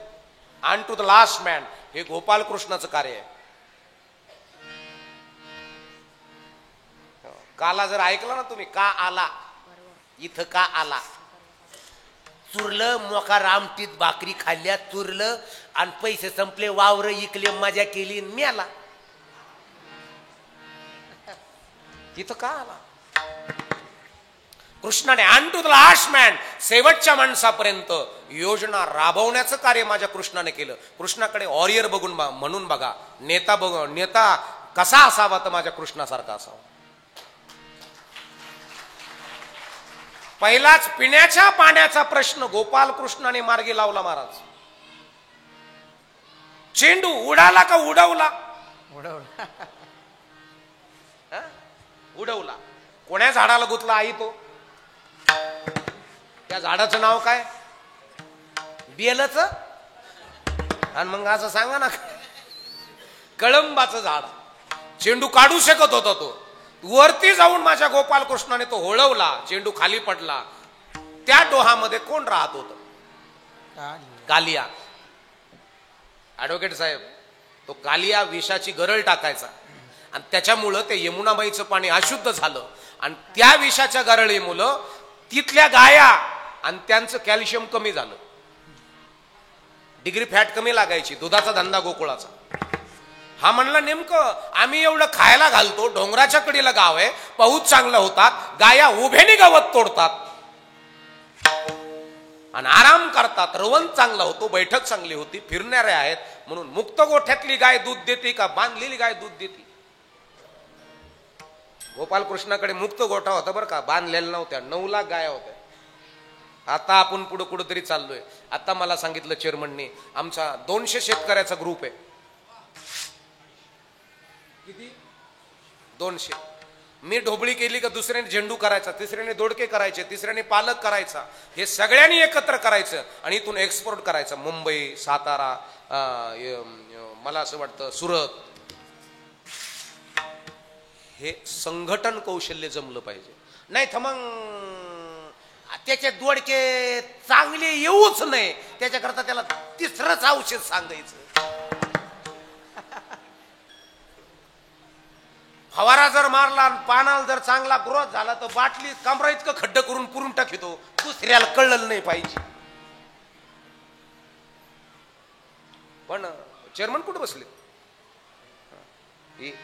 [SPEAKER 1] अन टू द लास्ट मॅन, हे गोपाल कृष्णाचं कार्य आहे. काला जर ऐकलं ना तुम्ही, का आला इथं, का आला,
[SPEAKER 4] चुरलं मोका रामटीत भाकरी खाल्ल्या, चुरलं आणि पैसे संपले, वावर इकले, मजा केली, मेला.
[SPEAKER 1] तिथं का आला कृष्णाने. अन टू द लास्ट मॅन, शेवटच्या माणसापर्यंत योजना राबवण्याचं कार्य माझ्या कृष्णाने केलं. कृष्णाकडे ऑरियर बघून म्हणून बघा, नेता कसा असावा तर माझ्या कृष्णासारखा असावा. पहिलाच पिण्याच्या पाण्याचा प्रश्न गोपाल कृष्णाने मार्गी लावला महाराज. चेंडू उडाला का उडवला, उडवला. कोण्या झाडाला गुतला आई तो, त्या झाडाचं नाव काय, बेलच. आणि मग असं सांगा ना, कळंबाचं झाड. चेंडू काढू शकत होता तो, वरती जाऊन माझ्या गोपाल कृष्णाने तो होळवला, चेंडू खाली पडला. त्या डोहामध्ये कोण राहत होत, कालिया. ऍडव्होकेट साहेब, तो कालिया विषाची गरळ टाकायचा आणि त्याच्यामुळं ते यमुनाबाईचं पाणी अशुद्ध झालं आणि त्या विषाच्या गरळीमुळं तिथल्या गाया आणि त्यांचं कॅल्शियम कमी झालं, डिग्री फॅट कमी लागायची. दुधाचा धंदा गोकुळाचा. हा म्हणला नेमकं आम्ही एवढं खायला घालतो, डोंगराच्या कडेला गाव आहे, पाऊस चांगला होतात, गाया उभ्याने गवत तोडतात आणि आराम करतात, रवंत चांगला होतो, बैठक चांगली होती, फिरणारे आहेत, म्हणून मुक्त गोठ्यातली गाय दूध देते का बांधलेली गाय दूध देते. गोपाल कृष्णाकडे मुक्त गोठा होता बरं का, बांधलेल्या नव्हत्या. 9 लाख गाया होत्या. आता आपण पुढे कुठेतरी चाललोय. आता मला सांगितलं चेअरमनने, आमचा 200 शेतकऱ्याचा ग्रुप आहे. किती? 200. मी ढोबळी केली का दुसऱ्याने झेंडू करायचा, तिसऱ्याने दोडके करायचे, तिसऱ्याने पालक करायचा, हे सगळ्यांनी एकत्र करायचं आणि इथून एक्सपोर्ट करायचं. मुंबई, सातारा, मला असं वाटतं सुरत. हे संघटन कौशल्य जमलं पाहिजे. नाही तर मग त्याचे दोडके चांगले येऊच नाही, त्याच्याकरता त्याला तिसरंच औषध सांगायचं. फवारा जर मारला आणि पानाला जर चांगला ग्रोथ झाला तर बाटली कमरा इतकं खड्ड करून पुरून टाकतो, दुसऱ्याला कळलं नाही पाहिजे. पण चेअरमन कुठे बसले,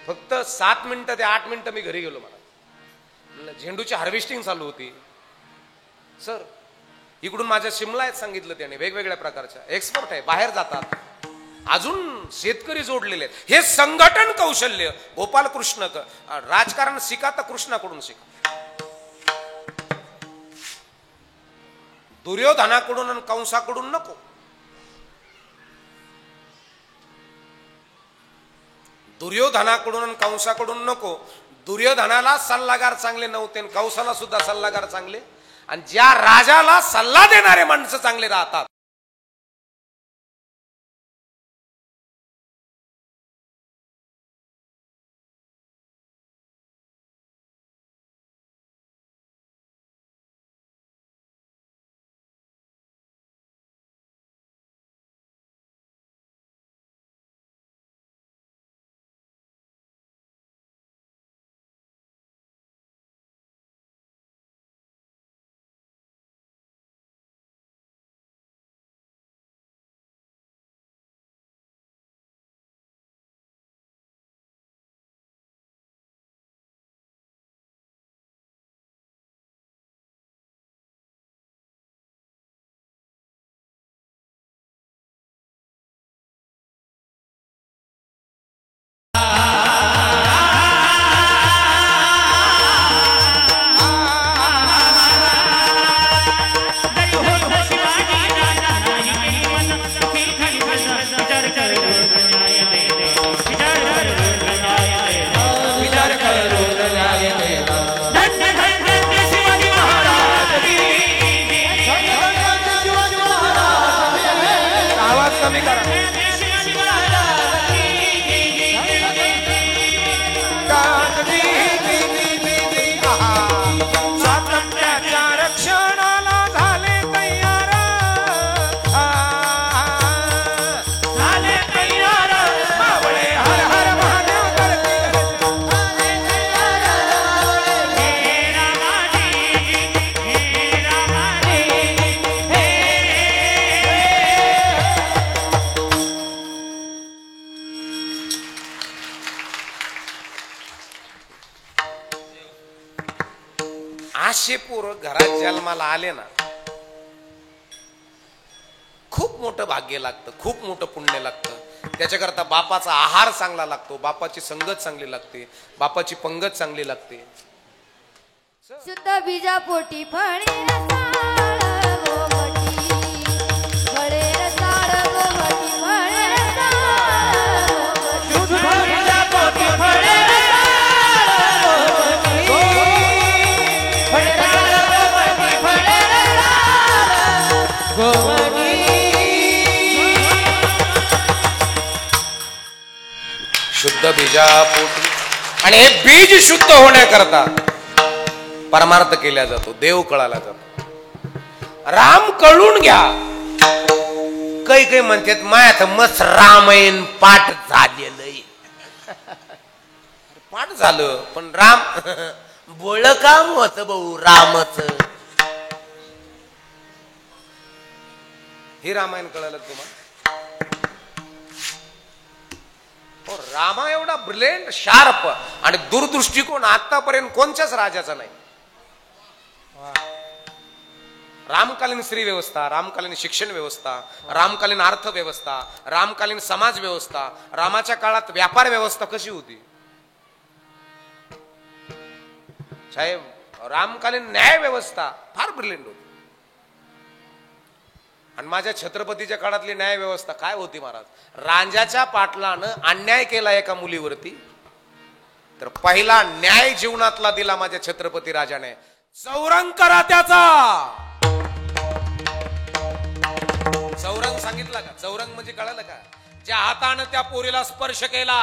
[SPEAKER 1] फक्त 7 मिनिटं ते 8 मिनिटं मी घरी गेलो. मला झेंडूची हार्वेस्टिंग चालू होती. सर इकडून माझ्या शिमला आहेत सांगितलं त्याने, वेगवेगळ्या प्रकारच्या एक्सपोर्ट आहे, बाहेर जातात, अजून शेतकरी जोडलेले आहेत. हे संघटन कौशल्य गोपाल कृष्ण. राजकारण शिका तर कृष्णाकडून शिका. दुर्योधनाकडून आणि कंसाकडून नको. दुर्योधनाकडून आणि कंसाकडून नको. दुर्योधनाला सल्लागार चांगले नव्हते, कंसाला सुद्धा सल्लागार चांगले, आणि ज्या राजाला सल्ला देणारे माणसं चांगले राहतात कमी करा.
[SPEAKER 5] स्वातंत्र्याच्या रक्षणाला झाले तयार, झाले तयार. मावळे हर हर महादेव करतील.
[SPEAKER 1] असे पोरं घरात जन्माला आले ना, खूप मोठं भाग्य लागतं, खूप मोठं पुण्य लागतं. त्याच्याकरता बापाचा आहार चांगला लागतो, बापाची संगत चांगली लागते, बापाची पंगत चांगली लागते.
[SPEAKER 3] शुद्ध बीजापोटी फळे रसाळ गोमटी, फळे रसाळ गोमटी, फळे रसाळ गोमटी.
[SPEAKER 5] शुद्ध बीजापोटी फळे रसाळ गोमटी, फळे रसाळ गोमटी, फळे रसाळ गोमटी.
[SPEAKER 1] शुद्ध बीजापोटी. आणि हे बीज शुद्ध होण्याकरता परमार्थ केला जातो, देव कळाला जातो. राम कळून घ्या.
[SPEAKER 4] काही काही म्हणतात मायात मस्त रामायण पाठ झालेलं.
[SPEAKER 1] पाठ झालं पण राम
[SPEAKER 4] बोळ काम होत भाऊ रामच.
[SPEAKER 1] हे रामायण कळालं तुम्हाला? हो, रामा एवढा ब्रिलियंट, शार्प आणि दूरदृष्टिकोन आतापर्यंत कोणत्याच राजाचा नाही. रामकालीन स्त्री व्यवस्था, रामकालीन शिक्षण व्यवस्था, रामकालीन अर्थव्यवस्था, रामकालीन समाज व्यवस्था, रामाच्या काळात व्यापार व्यवस्था कशी होती साहेब? रामकालीन न्याय व्यवस्था फार ब्रिलियंट होती. आणि माझ्या छत्रपतीच्या काळातली न्याय व्यवस्था काय होती महाराज? रांजाच्या पाटलानं अन्याय केला एका मुलीवरती, तर पहिला न्याय जीवनातला दिला माझ्या छत्रपती राजाने. चौरंग करा त्याचा. चौरंग सांगितलं का? चौरंग म्हणजे कळालं का? ज्या हातानं त्या पोरीला स्पर्श केला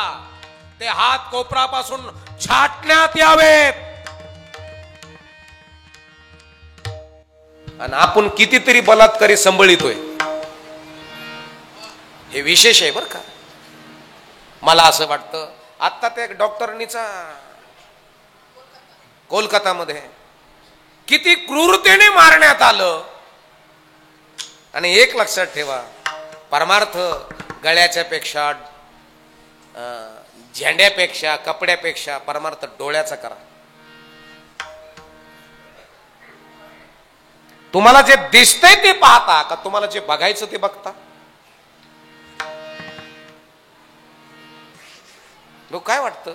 [SPEAKER 1] ते हात कोपरापासून छाटण्यात यावेत. आणि आपण कितीतरी बलात्कारी संभळितोय, हे विशेष आहे बर का. मला असं वाटतं आता त्या डॉक्टरनीचा कोलकातामध्ये किती क्रूरतेने मारण्यात आलं. आणि एक लक्षात ठेवा, परमार्थ गळ्याच्या पेक्षा, झेंड्यापेक्षा, कपड्यापेक्षा परमार्थ डोळ्याचा करा. तुम्हाला जे दिसतंय ते पाहता का तुम्हाला जे बघायचं ते बघता? लोक काय वाटतं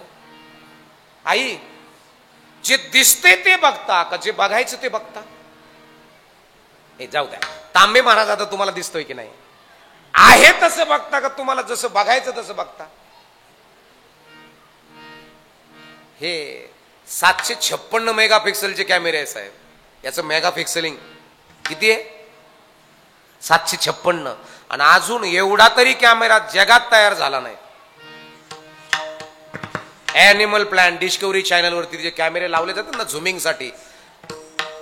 [SPEAKER 1] आई, जे दिसतंय ते बघता का जे बघायचं ते बघता? हे जाऊ द्या. तांबे महाराज आता तुम्हाला दिसतोय की नाही? आहे तसं बघता का तुम्हाला जसं बघायचं तसं बघता? हे 756 मेगापिक्सलचे कॅमेरे आहे साहेब. याचं मेगापिक्सलिंग किती आहे? 756. आणि अजून एवढा तरी कॅमेरा जगात तयार झाला नाही. ॲनिमल प्लॅन डिस्कवरी चॅनल वरती जे कॅमेरे लावले जातात ना झुमिंग साठी,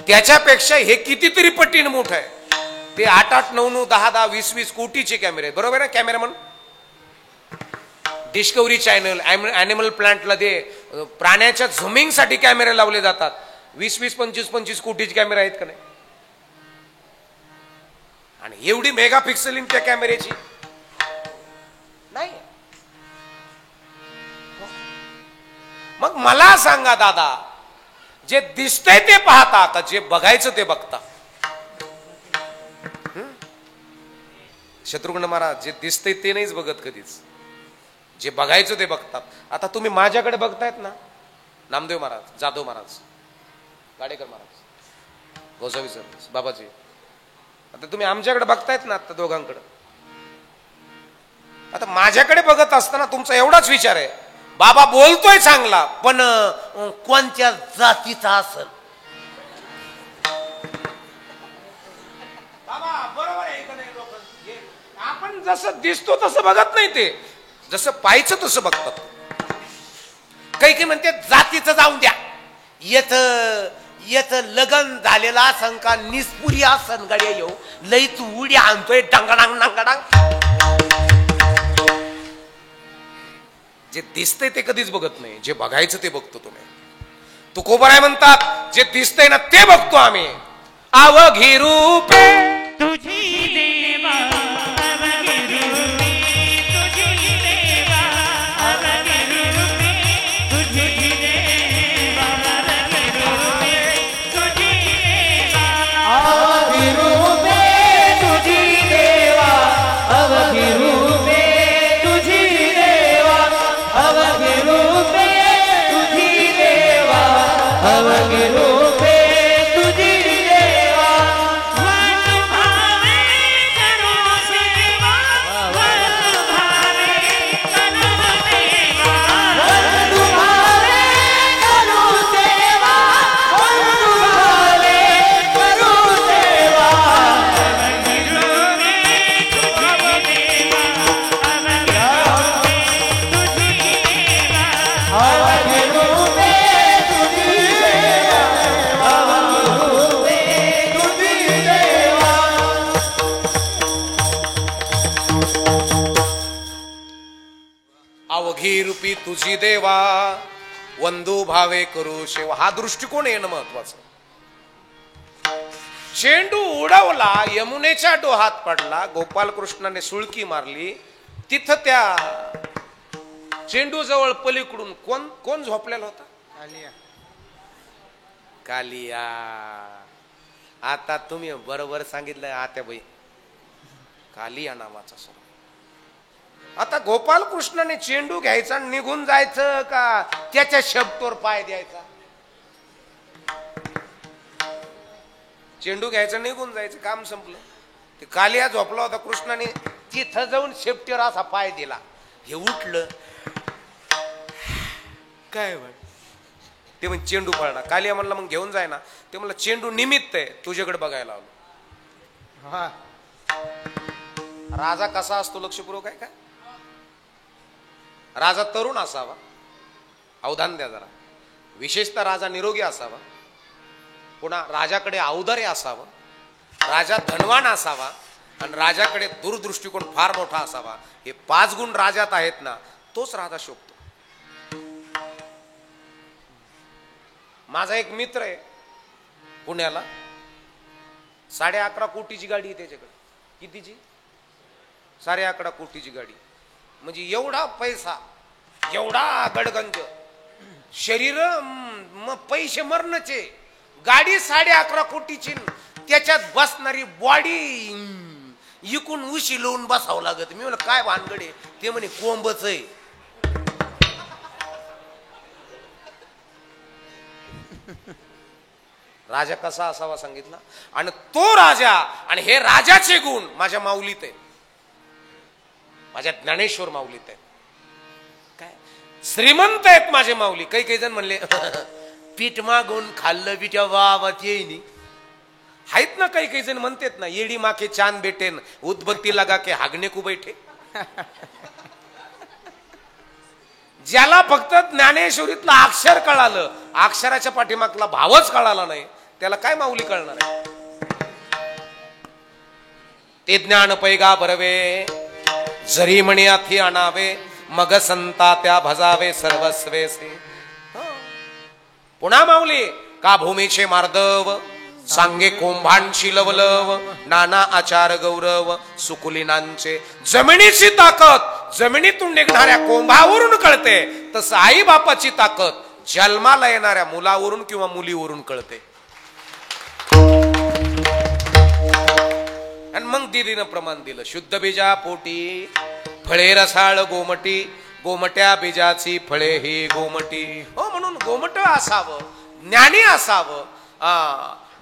[SPEAKER 1] त्याच्यापेक्षा हे कितीतरी पटीने मोठं आहे. ते 8-8, 9-9, 10-10, 20-20 कोटीचे कॅमेरे, बरोबर आहे कॅमेरामन? डिस्कवरी चॅनल, ॲनिमल प्लॅन्टला ते प्राण्याच्या झुमिंग साठी कॅमेरे लावले जातात. 20-20, 25-25 कोटीचे कॅमेरे आहेत का नाही? आणि एवढी मेगापिक्सलिंग त्या कॅमेऱ्याची नाही. मग मला सांगा दादा, जे दिसतंय ते पाहता का जे बघायचं ते बघता? शत्रुघ्न महाराज जे दिसतंय ते नाहीच बघत कधीच, जे बघायचं ते बघतात. आता तुम्ही माझ्याकडे बघतायत ना, नामदेव महाराज, जाधव महाराज, गाडेकर महाराज, गोसावी सर, बाबाजी, आता तुम्ही आमच्याकडे बघतायत ना आता दोघांकडे. आता माझ्याकडे बघत असताना तुमचा एवढाच विचार आहे, बाबा बोलतोय चांगला पण
[SPEAKER 4] कोणत्या जातीचा असेल?
[SPEAKER 1] बाबा बरोबर आहे का नाही? लोक आपण जसं दिसतो तसं बघत नाही, ते जसं पाहायचं तसं बघतात.
[SPEAKER 4] काही काही म्हणते जातीचं जाऊन द्या, येत लगन झालेला असन का निस्पुरी असन गाड्या येऊ लई तू उडी आणतोय डंगडांग डंगडांग.
[SPEAKER 1] जे दिसतंय ते कधीच बघत नाही, जे बघायचं ते बघतो तुम्ही. तुकोबाराय म्हणतात जे दिसतंय ना ते बघतो आम्ही. अवघी रूपे
[SPEAKER 2] तुझी देवा अवघी रूपे, तुझी देवा अवघी रूपे, तुझी देवा अवघी रूपे, तुझी देवा
[SPEAKER 5] अवघी रूपे तुझी देवा, अवघी रूपे तुझी देवा, अवघी रूपे तुझी देवा, अवघी रूपे तुझी देवा.
[SPEAKER 2] वन भावे करो सेवा, वन भावे करो सेवा,
[SPEAKER 5] वंदु भावे करू सेवा, वंदु भावे करू सेवा.
[SPEAKER 2] अवघी रूपे तुझी देवा, अवघी रूपे तुझी देवा.
[SPEAKER 5] अवघी रूपे तुझी देवा, अवघी रूपे तुझी देवा.
[SPEAKER 1] अवघी रूपी तुझी देवा, वंदू भावे करू शेवा. हा दृष्टिकोन येणं महत्वाचं. चेंडू उडवला, यमुनेच्या डोहात पडला, गोपालकृष्णाने सुळकी मारली. तिथं त्या चेंडू जवळ पलीकडून कोण कोण झोपलेला होता? कालिया.
[SPEAKER 4] आता तुम्ही बरोबर सांगितलं आत्याबाई,
[SPEAKER 1] कालिया नावाचा सर. आता गोपालकृष्णाने चेंडू घ्यायचा आणि निघून जायचं का
[SPEAKER 4] त्याच्या शब्दोर पाय द्यायचा.
[SPEAKER 1] चेंडू घ्यायचं निघून जायचं, काम संपलं. ते कालिया झोपला होता, कृष्णाने
[SPEAKER 4] तिथं जाऊन शेपटीवर असा पाय दिला. हे उठलं,
[SPEAKER 1] काय वाट ते म्हणजे चेंडू पळला. कालिया म्हणला मग घेऊन जाय ना. ते म्हणलं चेंडू निमित्त आहे, तुझ्याकडे बघायला आलो. राजा कसा असतो लक्षपूर्वक आहे का? राजा तरुण असावा, अवधान द्या जरा. विशेषतः राजा निरोगी असावा, पुन्हा राजाकडे औदार्य असावं, राजा धनवान असावा आणि राजाकडे दूरदृष्टिकोन फार मोठा असावा. हे 5 गुण राजात आहेत ना, तोच राजा शोभतो. माझा एक मित्र आहे पुण्याला, 11.5 कोटीची गाडी आहे त्याच्याकडे. कितीची? 11.5 कोटीची गाडी. म्हणजे एवढा पैसा, एवढा गडगंज, शरीर मग पैसे मरणचे, गाडी 11.5 कोटीची, त्याच्यात बसणारी बॉडी इकून उशी लावून बसावं लागत. मी म्हणलं काय भानगडे? ते म्हणे कोंबच आहे. राजा कसा असावा सांगितला. आणि तो राजा आणि हे राजाचे गुण माझ्या माऊलीत आहे, माझ्या ज्ञानेश्वर माऊलीत आहे. काय श्रीमंत आहेत माझे माऊली. काही काही जण म्हणले
[SPEAKER 4] पीठ मागून खाल्लं बिट्या वावात येईनी.
[SPEAKER 1] आहेत ना, काही काही जण म्हणतात ना, येडी माके चांद बेटेन, उदबत्ती लगा के हागणे को बैठे. ज्याला फक्त ज्ञानेश्वरीतलं अक्षर कळालं, अक्षराच्या पाठीमागला भावच कळाला नाही, त्याला काय माऊली कळणार आहे? ते ज्ञान पैगा बरवे, जरी म्हणे अथी आणावे, मग संता त्या भजावे सर्वस्वेसे. पुन्हा माऊली का भूमीचे मार्दव, सांगे कोंभांशी लवलव, नाना आचार गौरव, सुकुलिनांचे. जमिनीची ताकद जमिनीतून निघणाऱ्या कोंभावरून कळते, तसं आई बापाची ताकद जन्माला येणाऱ्या मुलावरून किंवा मुलीवरून कळते. आणि मग दिदीनं प्रमाण दिलं, शुद्ध बीजा पोटी फळे रसाळ गोमटी, गोमट्या बीजाची फळे ही गोमटी. हो, म्हणून गोमट असावं, ज्ञानी असावं,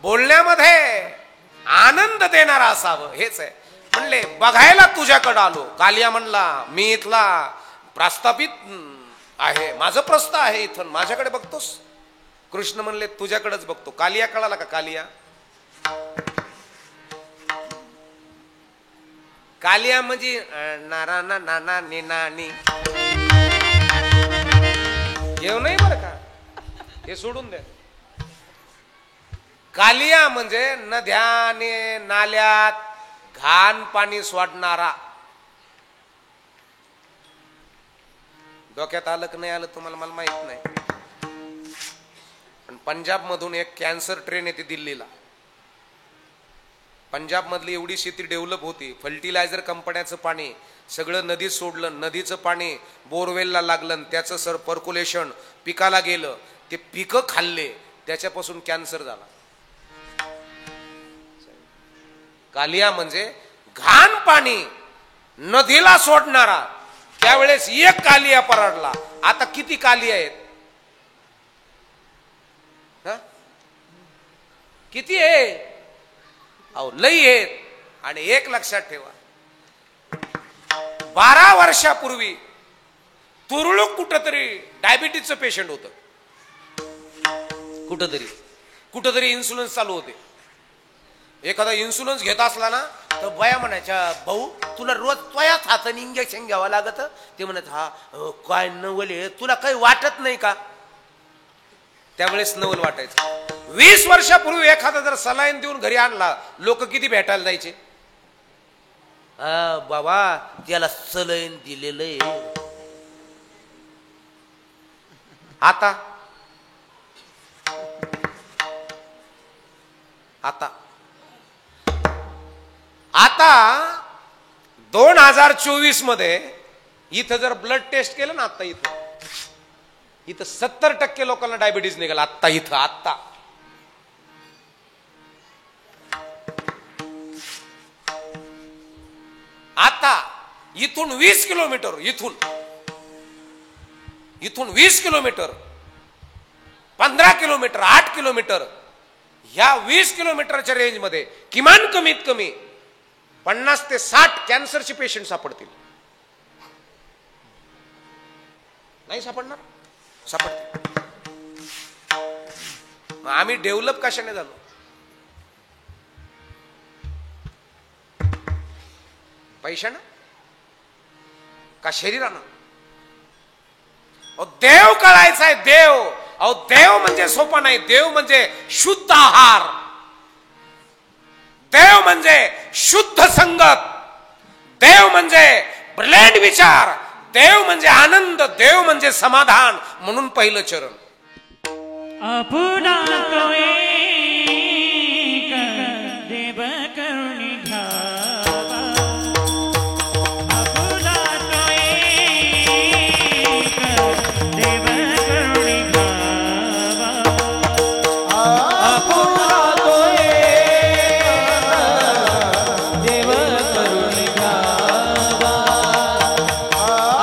[SPEAKER 1] बोलण्यामध्ये आनंद देणारा असावं, हेच आहे. म्हणले बघायला तुझ्याकडे आलो. कालिया म्हणला मी इथला प्रस्थापित आहे, माझं प्रस्थ आहे इथून, माझ्याकडे बघतोस? कृष्ण म्हणले तुझ्याकडेच बघतो. कालिया कळाला का? कालिया
[SPEAKER 4] कालिया म्हणजे नारा ना नाना ने नानी येऊ नाही बरं का, हे सोडून द्या. कालिया म्हणजे नद्याने नाल्यात घाण पाणी सोडणारा. डोक्यात आलं की नाही आलं तुम्हाला मला माहित नाही. पण पंजाब मधून एक कॅन्सर ट्रेन येते दिल्लीला. पंजाब मधली एवढी शेती डेव्हलप होती, फर्टिलायझर कंपन्याचं पाणी सगळं नदीत सोडलं, नदीचं पाणी बोरवेलला लागलं, त्याचं सर पर्क्युलेशन पिकाला गेलं, ते पिकं खाल्ले, त्याच्यापासून कॅन्सर झाला. कालिया म्हणजे घाण पाणी नदीला सोडणारा. त्यावेळेस एक कालिया पराडला. आता किती कालिया आहेत? किती आहे? अहो लई आहेत. आणि एक लक्षात ठेवा, 12 वर्षापूर्वी तुरळक कुठंतरी डायबिटीजचं पेशंट होतं. कुठंतरी इन्शुरन्स चालू होते. एखादा इन्शुरन्स घेत असला ना तर बाया म्हणायच्या, भाऊ तुला रोज त्वयाच हाताने इंजेक्शन घ्यावं लागत. ते म्हणत, हा काय नवले, तुला काही वाटत नाही का? त्यावेळेस नवल वाटायचं. 20 वर्षापूर्वी एखादा जर सलाईन देऊन घरी आणला, लोक किती भेटायला जायचे? बाबा त्याला सलाईन दिलेलं आहे. आता 2024 मध्ये इथं जर ब्लड टेस्ट केलं ना, आता इथं 70% लोकांना डायबिटीज निघाला. आता इथं आता इथून 20 किलोमीटर, इथून 20 किलोमीटर, 15 किलोमीटर, 8 किलोमीटर, ह्या 20 किलोमीटरच्या रेंज मध्ये किमान कमीत कमी 50 ते 60 कॅन्सरचे पेशंट सापडतील. नाही सापडणार? सापडतील. आम्ही डेव्हलप कशाने झालो? पैशानं का शरीरानं? देव कळायचा आहे. देव म्हणजे सोपा नाही. देव म्हणजे शुद्ध आहार, देव म्हणजे शुद्ध संगत, देव म्हणजे ब्रँड विचार, देव म्हणजे आनंद, देव म्हणजे समाधान. म्हणून पहिलं चरण
[SPEAKER 2] आपुला तो एक देव करुणी घ्यावा. आपुला तो एक देव करुणी घ्यावा.
[SPEAKER 5] आपुला तो एक देव करून घ्यावा.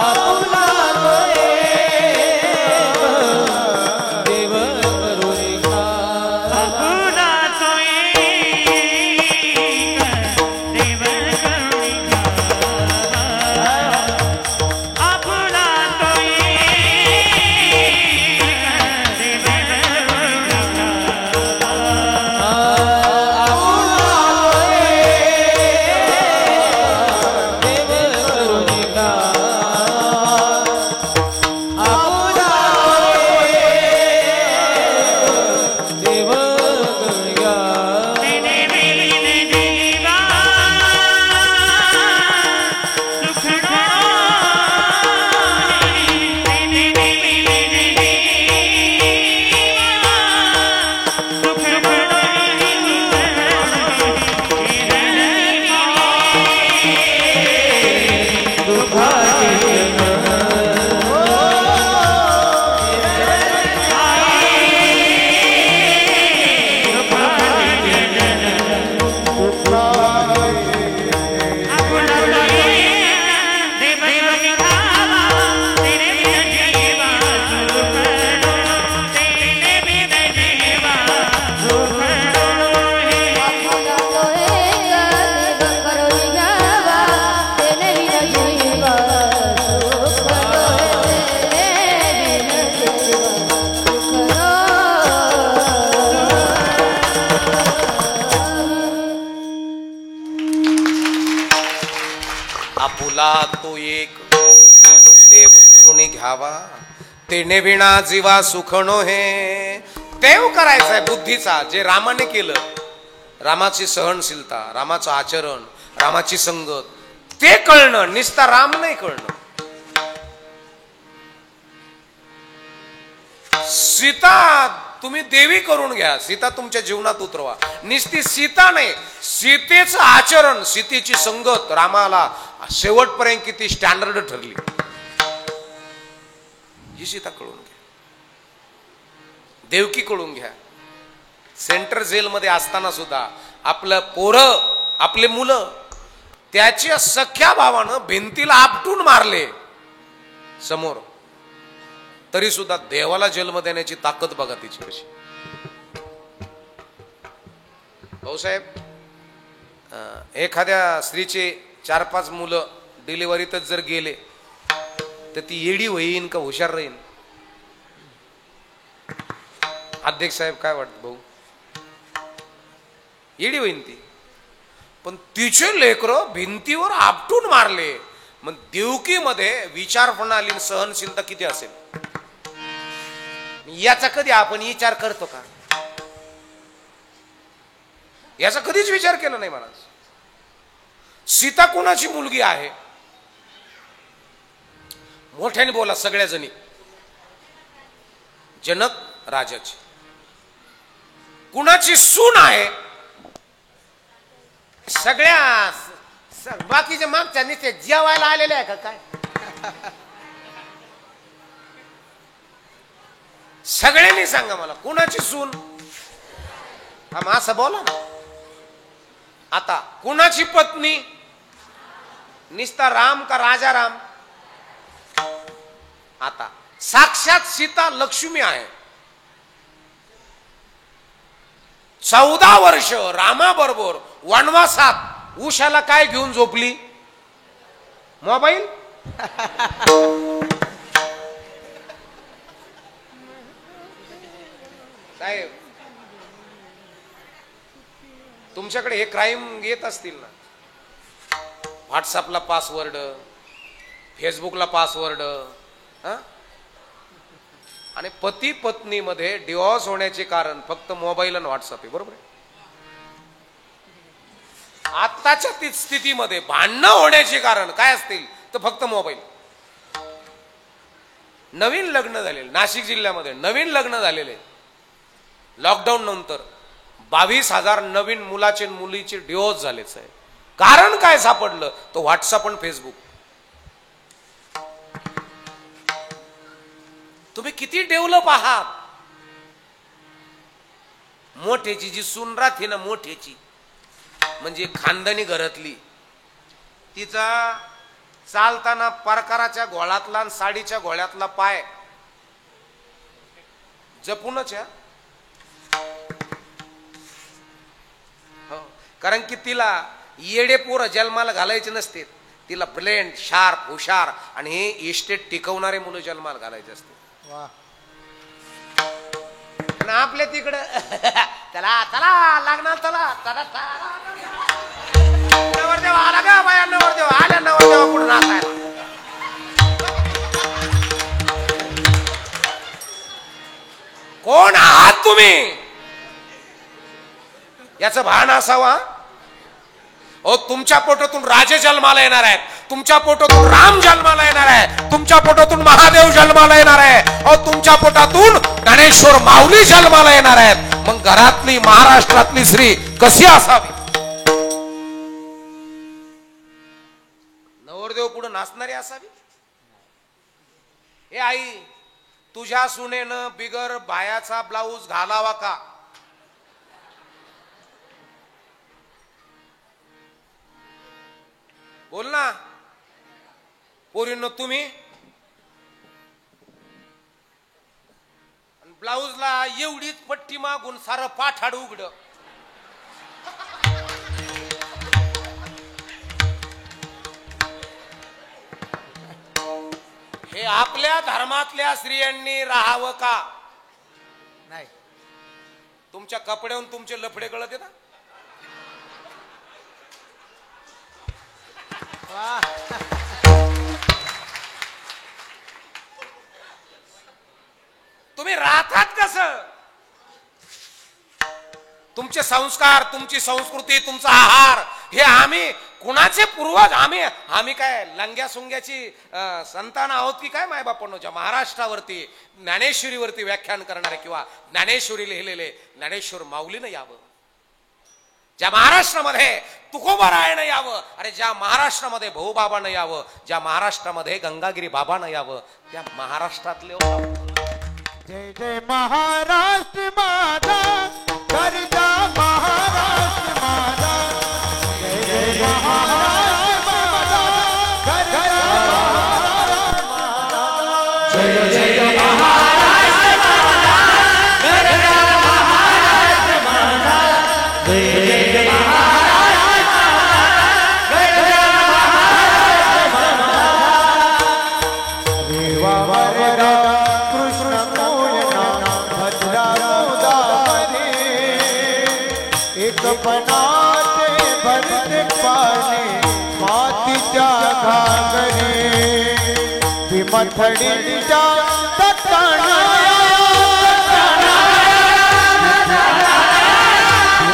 [SPEAKER 5] आपुला तो एक देव करून घ्यावा.
[SPEAKER 1] आपुला तो एक देव करुणी घ्यावा, तेने विना जीवा सुखणो हे. देव करायचा आहे बुद्धीचा, जे रामाने केलं, रामाची सहनशीलता, रामाचं आचरण, रामाची संगत, ते कळणं. निस्ता राम नाही कळणं. सीता तुम्ही देवी करून घ्या, सीता तुमच्या जीवनात उतरवा. निस्ती सीता नाही, सीतेचं आचरण, सीतेची संगत रामाला शेवटपर्यंत किती स्टँडर्ड ठरली, ही सीता कळून घ्या. देवकी कळून घ्या. सेंट्रल जेलमध्ये असताना सुद्धा आपलं पोरं, आपले मुलं त्याच्या सख्या भावानं भिंतीला आपटून मारले समोर, तरी सुद्धा देवाला जन्म देण्याची ताकद बघा तिची कशी. भाऊसाहेब, एखाद्या स्त्रीचे 4-5 मुलं डिलिव्हरीतच जर गेले तर ती येडी होईन का हुशार राहीन? अध्यक्ष साहेब काय वाटत भाऊ? येडी होईन ती. पण तिचे लेकरं भिंतीवर आपटून मारले, मग देवकीमध्ये विचार प्रणाली, सहनशीलता किती असेल?
[SPEAKER 4] याचा कधी आपण विचार करतो का?
[SPEAKER 1] याचा कधीच विचार केला नाही महाराज. सीता कोणाची मुलगी आहे? मोठ्याने बोला सगळ्या जणी. जनक राजाची. कुणाची सून आहे?
[SPEAKER 4] सगळ्या बाकीच्या मागच्या नुसते जेवायला आलेले आहे का काय?
[SPEAKER 1] सगळ्यांनी सांगा मला, कुणाची सून?
[SPEAKER 4] हा असं बोला ना.
[SPEAKER 1] आता कुणाची पत्नी? निस्ता राम का राजा राम? आता साक्षात सीता लक्ष्मी आहे. 14 वर्ष रामाबरोबर वनवासात उषाला काय घेऊन झोपली? मोबाईल. साहेब, तुमच्याकडे हे क्राईम येत असतील ना, व्हॉट्सअपला पासवर्ड, फेसबुकला पासवर्ड, आणि पती पत्नी मध्ये डिवॉर्स होण्याचे कारण फक्त मोबाईल आणि व्हॉट्सअप आहे. बरोबर आहे? आत्ताच्या स्थितीमध्ये भांडणं होण्याचे कारण काय असतील तर फक्त मोबाईल. नवीन लग्न झालेले नाशिक जिल्ह्यामध्ये, नवीन लग्न झालेले लॉकडाऊन नंतर 22,000 नवीन मुलाचे मुलीचे डिवोर्स झालेच आहे. कारण काय सापडलं? तो व्हॉट्सअप आणि फेसबुक. तुम्ही किती डेव्हलप आहात. मोठ्याची जी सून राहते ना, मोठ्याची म्हणजे खानदानी घरातली, तिचा चालताना परकाराच्या घोळातला आणि साडीच्या घोळ्यातला पाय जपूनच या. कारण की तिला येडे पोरं जन्माला घालायचे नसते, तिला ब्लेंड, शार्प, हुशार आणि हे इस्टेट टिकवणारे मुलं जन्माला घालायचे असते.
[SPEAKER 4] आणि आपल्या तिकडं चला चला लागणार, चला नवरदेव आला का बाया? नवरदेव आल्या, नवरदेवा पुढे नाचायला.
[SPEAKER 1] कोण आहात तुम्ही याचं भान असावा. ओ, तुमच्या पोटातून राजे जन्माला येणार आहेत, तुमच्या पोटातून राम जन्माला येणार आहे, तुमच्या पोटातून महादेव जन्माला येणार आहे, और तुमच्या पोटातून ज्ञानेश्वर माऊली जन्माला येणार आहेत. मग घरातली महाराष्ट्रातली स्त्री कशी असावी? नवरदेव पुढे नाचणारी असावी. हे आई, तुझ्या सुनेनं बिगर बायाचा ब्लाऊज घालावा का? बोल ना पोरींनो. तुम्ही ब्लाऊजला एवढीच पट्टी मागून सारं पाठाड उघड. हे आपल्या धर्मातल्या स्त्रियांनी राहावं का?
[SPEAKER 4] नाही.
[SPEAKER 1] तुमच्या कपड्यावरून तुमचे लफडे कळत येतात.
[SPEAKER 4] तुम्ही राहतात कसं? तुमचे संस्कार, तुमची संस्कृती, तुमचा आहार हे आम्ही कुणाचे पूर्वज? आम्ही काय लंग्या सुंग्याची संतान आहोत की काय? मायबापांनो, ज्या महाराष्ट्रावरती ज्ञानेश्वरीवरती व्याख्यान करणारे किंवा ज्ञानेश्वरी लिहिलेले ज्ञानेश्वर माऊलीनं यावं, ज्या महाराष्ट्रामध्ये तुकोबारायनं यावं, अरे ज्या महाराष्ट्रामध्ये भाऊबाबानं यावं, ज्या महाराष्ट्रामध्ये गंगागिरी बाबानं यावं, त्या महाराष्ट्रातले
[SPEAKER 5] जय जय महाराष्ट्र माझा, गरजा महाराष्ट्र माझा, जय जय महाराष्ट्र माझा, गरजा महाराष्ट्र माझा, जय जय महाराष्ट्र माझा, गरजा महाराष्ट्र माझा, जय जय महाराष्ट्र माझा, गरजा महाराष्ट्र माझा, देवा वरदा कृष्ण बनाते भरते पाणी मातीच्या घागरे, भीमथडीच्या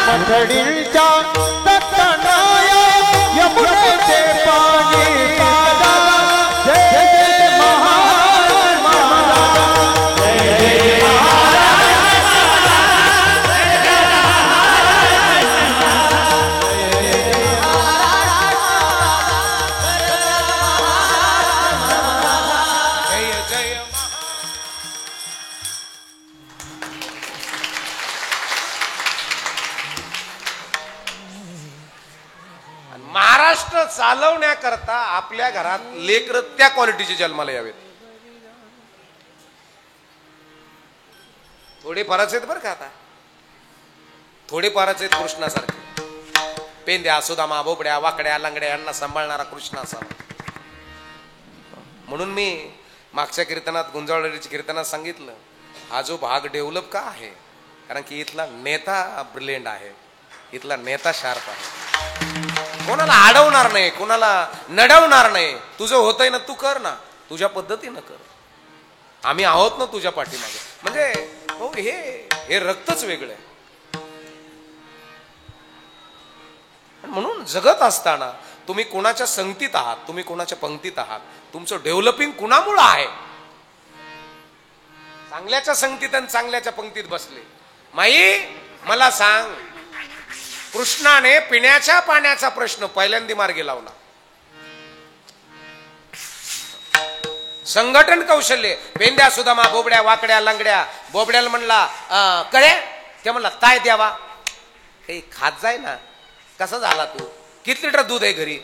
[SPEAKER 5] भीमथडीच्या तटणाया यमुनेचे पाणी काढा, जय जय महाराष्ट्र माझा, जय जय
[SPEAKER 4] महाराष्ट्र चालवण्याकरता आपल्या घरात लेकर त्या क्वालिटीचे जन्माला यावेत. थोडे फारच आहेत बरं का, आता थोडे फारच आहेत कृष्णासारखे. पेंद्या, सुदामा, बोबड्या, वाकड्या, लंगड्या यांना सांभाळणारा कृष्ण असावा. म्हणून मी मागच्या कीर्तनात, गुंजावळीच्या कीर्तनात सांगितलं, हा जो भाग डेव्हलप का आहे, कारण की इथला नेता ब्रिलियंट आहे, इथला नेता शार्प आहे, कोणाला अडवणार नाही, कोणाला नडवणार नाही. तुझं होतंय ना, तू कर ना, तुझ्या पद्धतीनं कर, आम्ही आहोत ना तुझ्या पाठीमागे. म्हणजे हो, हे रक्तच वेगळं आहे. म्हणून जगत असताना तुम्ही कोणाच्या संगतीत आहात, तुम्ही कोणाच्या पंक्तीत आहात, तुमचं डेव्हलपिंग कुणामुळे आहे? चांगल्याच्या संगतीत आणि चांगल्याच्या पंक्तीत बसले. माई मला सांग, कृष्णाने पिण्याच्या पाण्याचा प्रश्न पहिल्यांदा मार्गी लावला. संघटन कौशल्य, पेंद्या, सुदामा, बोबड्या, वाकड्या, लंगड्या. बोबड्याला म्हणला कळे, ते म्हणला ताय द्यावा, काही खात जाय ना. कसा झाला तू? किती लिटर दूध आहे घरी?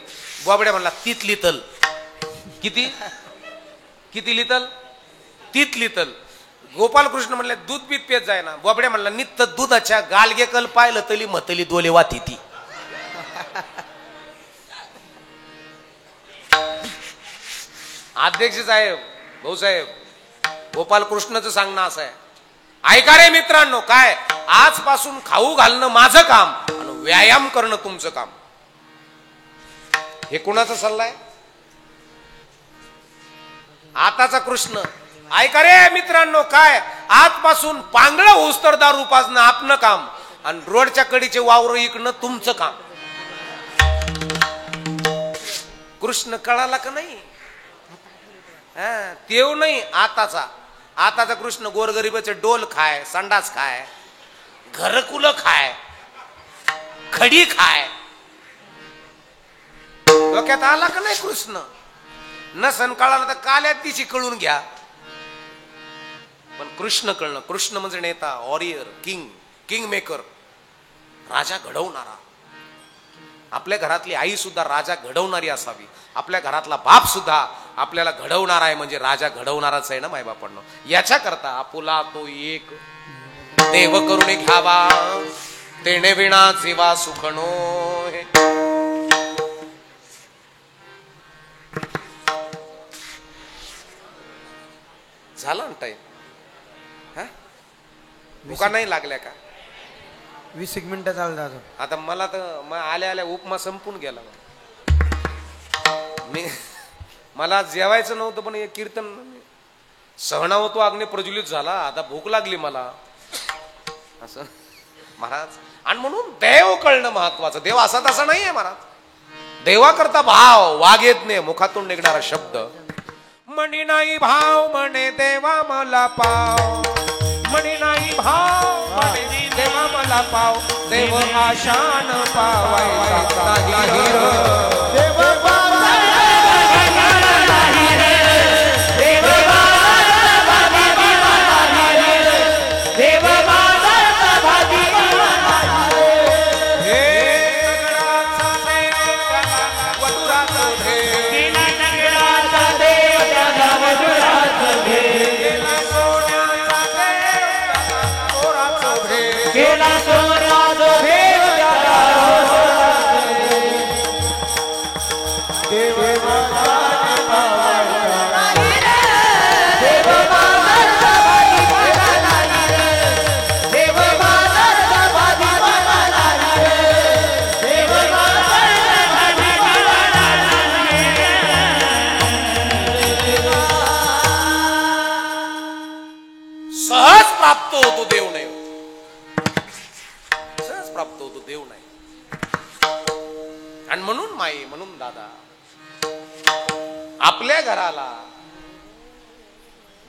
[SPEAKER 4] बोबड्या म्हणला 30 लिटर. किती किती लिटर? 30 लिटर. गोपालकृष्ण म्हणले दूध पीत पेत जाय ना. बोबड्या म्हणला नित्य दुधाच्या गालगे कल पाहिलं तली मतली दोले वाती ती. अध्यक्ष साहेब, भाऊसाहेब, गोपालकृष्णचं सांगणं असं आहे, ऐका रे मित्रांनो, काय आजपासून खाऊ घालणं माझं काम आणि व्यायाम करणं तुमचं काम. हे कोणाचा सल्ला आहे? आताचा कृष्ण. ऐका रे मित्रांनो, काय आजपासून पांगळ उस्तर दारू पाजणं आपलं काम आणि रोडच्या कडीचे वावर इकडनं तुमचं काम. कृष्ण कळाला का नाही? तेव नाही आताचा कृष्ण गोरगरीबाचे डोल खाय, संडास खाय, घरकुल खाय, खडी खाय. डोक्यात आला का नाही कृष्ण? नसन कळाला तर काल्यात तिची कळून घ्या. पण कृष्ण कळणं, कृष्ण म्हणजे नेता, वॉरियर, किंग मेकर, राजा घडवणारा. आपल्या घरातली आई सुद्धा राजा घडवणारी असावी. आपल्या घरातला बाप सुद्धा आपल्याला घडवणार आहे, म्हणजे राजा घडवणाराच आहे ना मायबापांनो. याच्या करता आपुला तो एक देव करून घ्यावा, तेणे विणा जीवा सुखनो. झाला ना टाइम? भुका नाही लागल्या का?
[SPEAKER 5] 20 मिनिटं चालतात
[SPEAKER 4] आता. मला तर आल्या उपमा संपून गेला. मला जेवायचं नव्हतं, पण हे कीर्तन
[SPEAKER 1] सहनाव तो अग्नी प्रज्वलित झाला, आता भूक लागली मला असं महाराज. आणि म्हणून देव कळणं महत्वाचं. देव असा तसा नाहीये महाराज. देवाकरता भाव वागेत नाही, मुखातून निघणारा शब्द. म्हणी नाही भाव म्हणे देवा मला पाव, म्हणी नाही भाव म्हणे देवा मला पाव, देव आशान पावायचा नाही रे.
[SPEAKER 5] देव
[SPEAKER 1] सहज प्राप्त होतो, देव नाही. सहज प्राप्त होतो, देव नाही. आणि म्हणून माई, म्हणून दादा, आपल्या घराला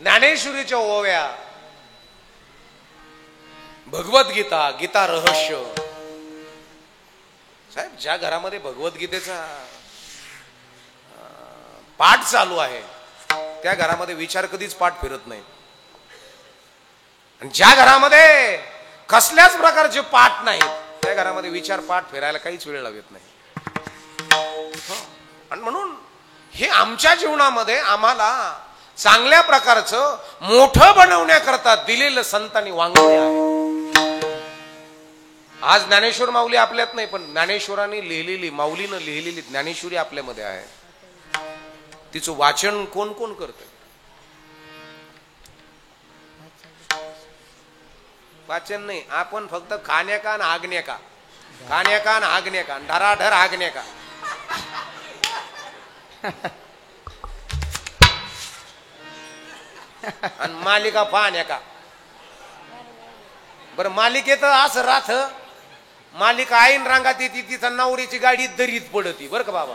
[SPEAKER 1] ज्ञानेश्वरीच्या ओव्या, भगवद्गीता, गीता रहस्य. साहेब, ज्या घरामध्ये भगवद्गीतेचा पाठ चालू आहे त्या घरामध्ये विचार कधीच पाठ फिरत नाही. आणि ज्या घरामध्ये कसल्याच प्रकारचे पाठ नाहीत त्या घरामध्ये विचार पाठ फिरायला काहीच वेळ लागत नाही. आणि म्हणून हे आमच्या जीवनामध्ये आम्हाला चांगल्या प्रकारचं मोठं बनवण्याकरता दिलेलं संतांनी वाङ्मय आहे. आज ज्ञानेश्वर माऊली आपल्यात नाही, पण ज्ञानेश्वरांनी लिहिलेली, माऊलीनं लिहिलेली ज्ञानेश्वरी आपल्यामध्ये आहे. तिचं वाचन कोण कोण करतं? वाचन नाही, आपण फक्त खाण्या का आणि हागण्या का, खाण्या का आणि हागण्या का, ढराढर हागण्या का. आणि मालिका पाहण्या का. बर, मालिकेत असं राहत, मालिका ऐन रांगात येते, तिथं नवरीची गाडी दरीत पडती. बरं का बाबा,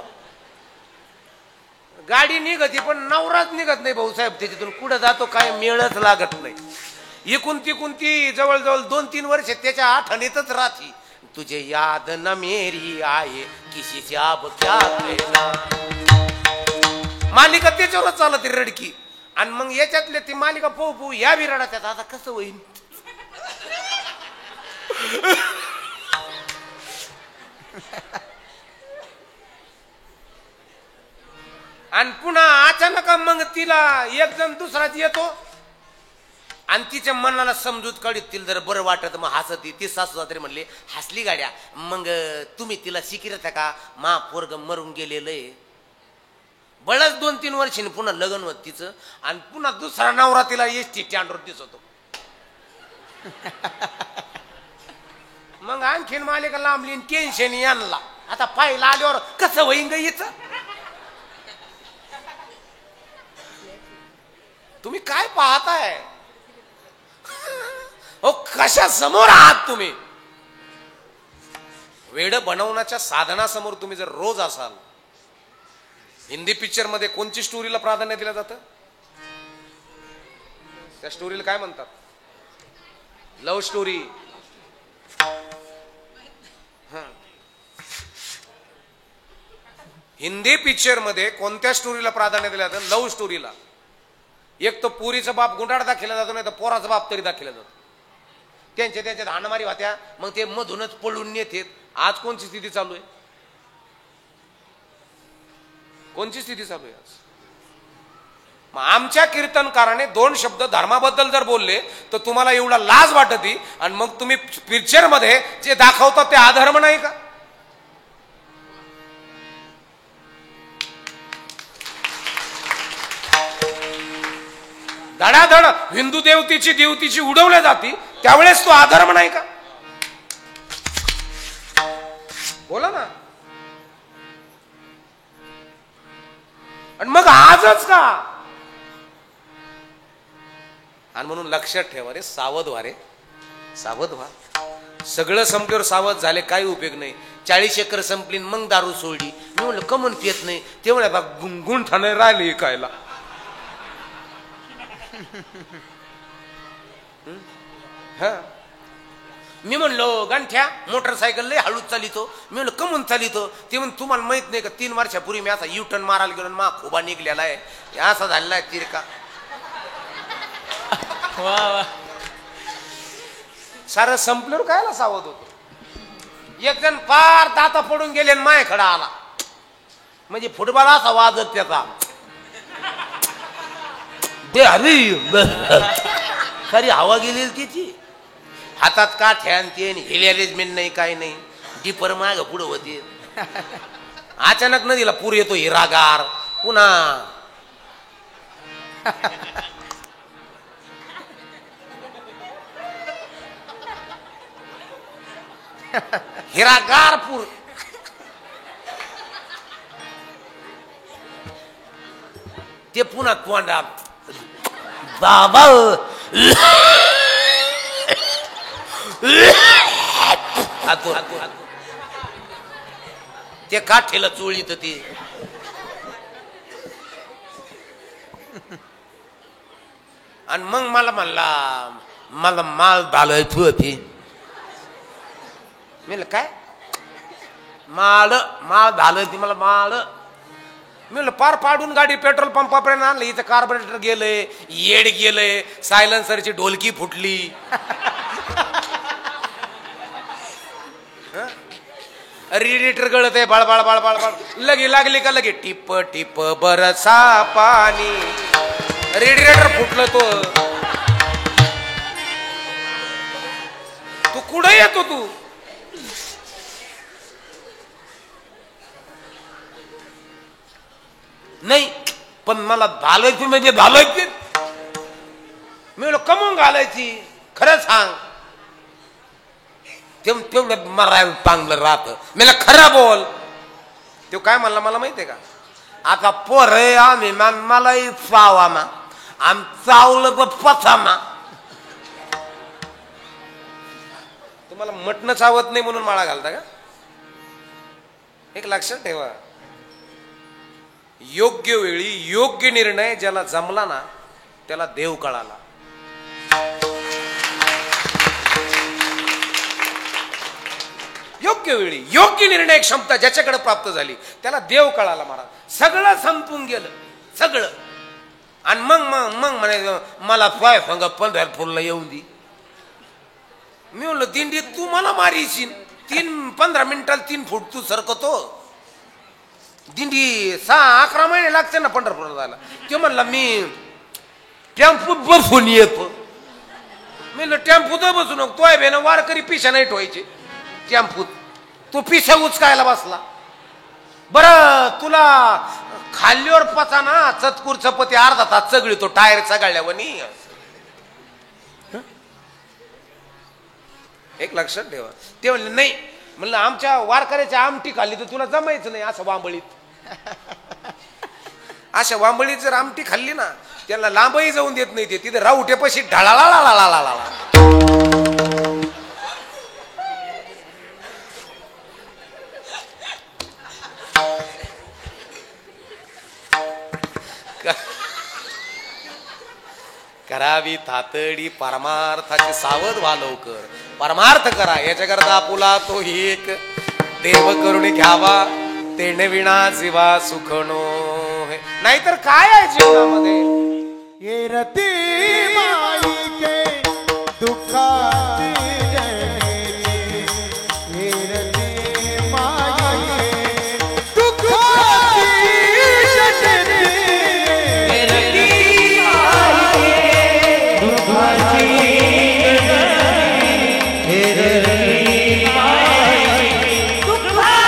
[SPEAKER 1] गाडी निघती पण नवराच निघत नाही भाऊसाहेब. त्याच्यातून कुठं जातो काय मेळच लागत नाही. इकून तिकून ती जवळजवळ 2-3 वर्ष त्याच्या आठवणीतच राहती. तुझे याद न मेरी आये किसी से अब क्या कहना. मालिका त्याच्यावरच चालत रडकी. आणि मग याच्यातले ती मालिका पोहू पोहू या बी रडाच्यात. आता कसं होईल? आणि पुन्हा अचानक मग तिला एक जण दुसराच येतो आणि तिच्या मनाला समजूत काढीत, तिला जर बरं वाटत मग हसत. ती सासू तरी म्हणले हसली गाड्या, मग तुम्ही तिला शिकिरता का, मा पोरग मरून गेलेलंय. बळच 2-3 वर्षांनी पुन्हा लग्न होत तिचं. आणि पुन्हा दुसरा नवरा तिला एसटी स्टँडवर दिसतो. मग आणखीन मालिका लांबली, टेन्शन यांना. आता पाहिला आल्यावर कसं होईन ग हिचं? तुम्ही काय पाहताय? हो, कशा समोर आहात तुम्ही? वेड बनवण्याच्या साधनासमोर तुम्ही जर रोज असाल. हिंदी पिक्चर मध्ये कोणची स्टोरीला प्राधान्य दिलं जातं? त्या स्टोरीला काय म्हणतात? Love story. हिंदी पिक्चर मध्ये कोणत्या स्टोरीला प्राधान्य दिलं जातं? लव्ह स्टोरीला. एक तर पुरीचा बाप गुंडाळ दाखवला जातो, नाही तर पोराचा बाप तरी दाखवला जातो. त्यांच्यात हाणामारी होत्या, मग ते मधूनच पळून नेते. आज कोणची स्थिती चालू आहे? कोणची स्थिती चालू आहे आज? मग आमच्या कीर्तनकाराने 2 शब्द धर्माबद्दल जर बोलले तर तुम्हाला एवढा लाज वाटती, आणि मग तुम्ही पिक्चर मध्ये जे दाखवतात ते अधर्म नाही का? धडाधड हिंदू देवतीची उडवल्या जाती, त्यावेळेस तो अधर्म नाही का? बोला ना. आणि मग आजच का
[SPEAKER 4] आणि म्हणून लक्षात ठेवा रे, सावध व्हा रे, सावध व्हा. सगळं संपल्यावर सावध झाले काही उपयोग नाही. 40 एकर संपली मग दारू सोडली. मी म्हणलं कमन पियत नाही. ते म्हणे बा गुण ठाणे राहिले कायला. हा मी म्हणलो गंठ्या मोटरसायकल लय हळूच चालितो. मी म्हणलं कमून चालितो. ते म्हण तुम्हाला माहित नाही का 3 वर्षापूर्वी मी असा युटर्न मारायला गेलो मा खोबा निघलेला आहे. असा झालेला आहे तिरका. सारं संपल्यावर कायला सावध होतो. एक जण फार दाता पडून गेले आणि माय खडा आला. म्हणजे फुटबॉल असा वाजत त्याचा ते हरी खरी हवा गेली त्याची. हातात काठ्या आणि ते हिल अरेंजमेंट नाही काही नाही. डीपर माग पुढं होते. अचानक नदीला पूर येतो हिरागार. पुन्हा हिरागार पूर. ते पुन्हा तोंडात बाबा ते काठेला चोळीत ते. आणि मग मला म्हणला मला माल घालायची होती. मी काय माळ घालायची मला माळ. मी पार पाडून गाडी पेट्रोल पंपापर्यंत आणलं. इथं कार्बोरेटर गेलंय, येड गेलंय, सायलेन्सरची ढोलकी फुटली. रेडिएटर गळत आहे बाळबाळ बाळबाळ बाळ. लगे लागली का लगे टिप टिप बरसा पाणी. रेडिएटर फुटलं. तू कुठे येतो तू. नाही पण मला घालायची म्हणजे घालायची. मी म्हणलो कमवून घालायची खरं सांग. तेवढं मरायला चांगलं राहत. मला खरं बोल. तो काय म्हणला मला माहितीये का. आता पोर आम्ही मलाही चावामा आम चावलं तर पचामा. तुम्हाला मटण चावत नाही म्हणून माळा घालता का. एक लक्षात ठेवा योग्य वेळी योग्य निर्णय ज्याला जमला ना त्याला देव कळाला. योग्य वेळी योग्य निर्णय क्षमता ज्याच्याकडे प्राप्त झाली त्याला देव कळाला. महाराज सगळं संपून गेलं सगळं. आणि मग मग मग म्हणे मला पाय सांगा पंढरपूरला येऊन दे. मी म्हणलं दिंडी तू मला मारीशील. 15 मिनिटाला 3 फूट तू सरकतो. दिंडी 6-11 महिने लागते ना पंढरपूरला जायला. ते म्हणला मी टेम्पो बसून येतो. मी म्हणलं टेम्पोत बसू नको. तो आहे बेन वारकरी पिशा नाही ठेवायचे टेम्पूत. तो पिशा उचकायला बसला. बरं तुला खाल्ल्यावर पचा ना चतकूर चपती अर्धा तास चगळी तो टायर चगळल्यावनी. एक लक्षात ठेवा. ते म्हणले नाही. म्हणलं आमच्या वारकऱ्याची आमटी खाल्ली तर तुला जमायचं नाही. असं वांबळीत अशा वांबळीत जर आमटी खाल्ली ना त्याला लांबही जाऊन देत नाही. ते तिथे राऊठेपाशी ढाळाळा. करावी तातडी परमार्थाची सावध व्हा लवकर. परमार्थ करा याच्याकरता आपुला तो एक देव करुणी घ्यावा. तेने विना जीवा सुखनो. नाहीतर काय आहे जीवनामध्ये.
[SPEAKER 5] ये रती माईके दुःखाची जनेरी. ये रती माईके दुःखाची जनेरी.
[SPEAKER 2] हे रती माईके दुःखाची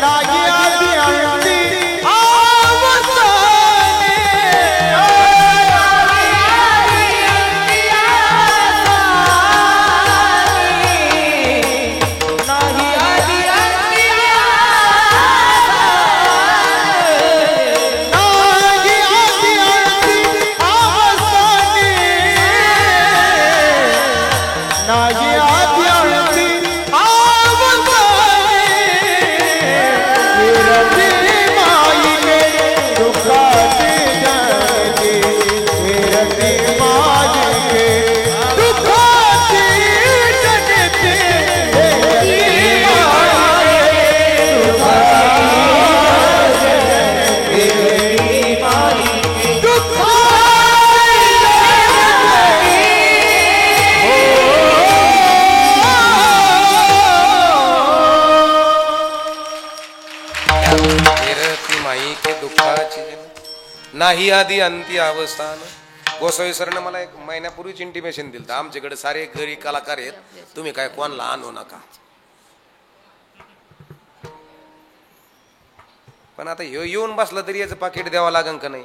[SPEAKER 5] नागिया
[SPEAKER 1] नाही आधी अंती अवस्थान. गोसावी सरनं मला एक महिन्यापूर्वीच इंटिमेशन दिलं, आमच्याकडे सारे घरी कलाकार आहेत, तुम्ही काय कोणाला आणू नका. पण आता ह्यो येऊन बसला तरी याचं पाकिट द्यावं लागेल का नाही?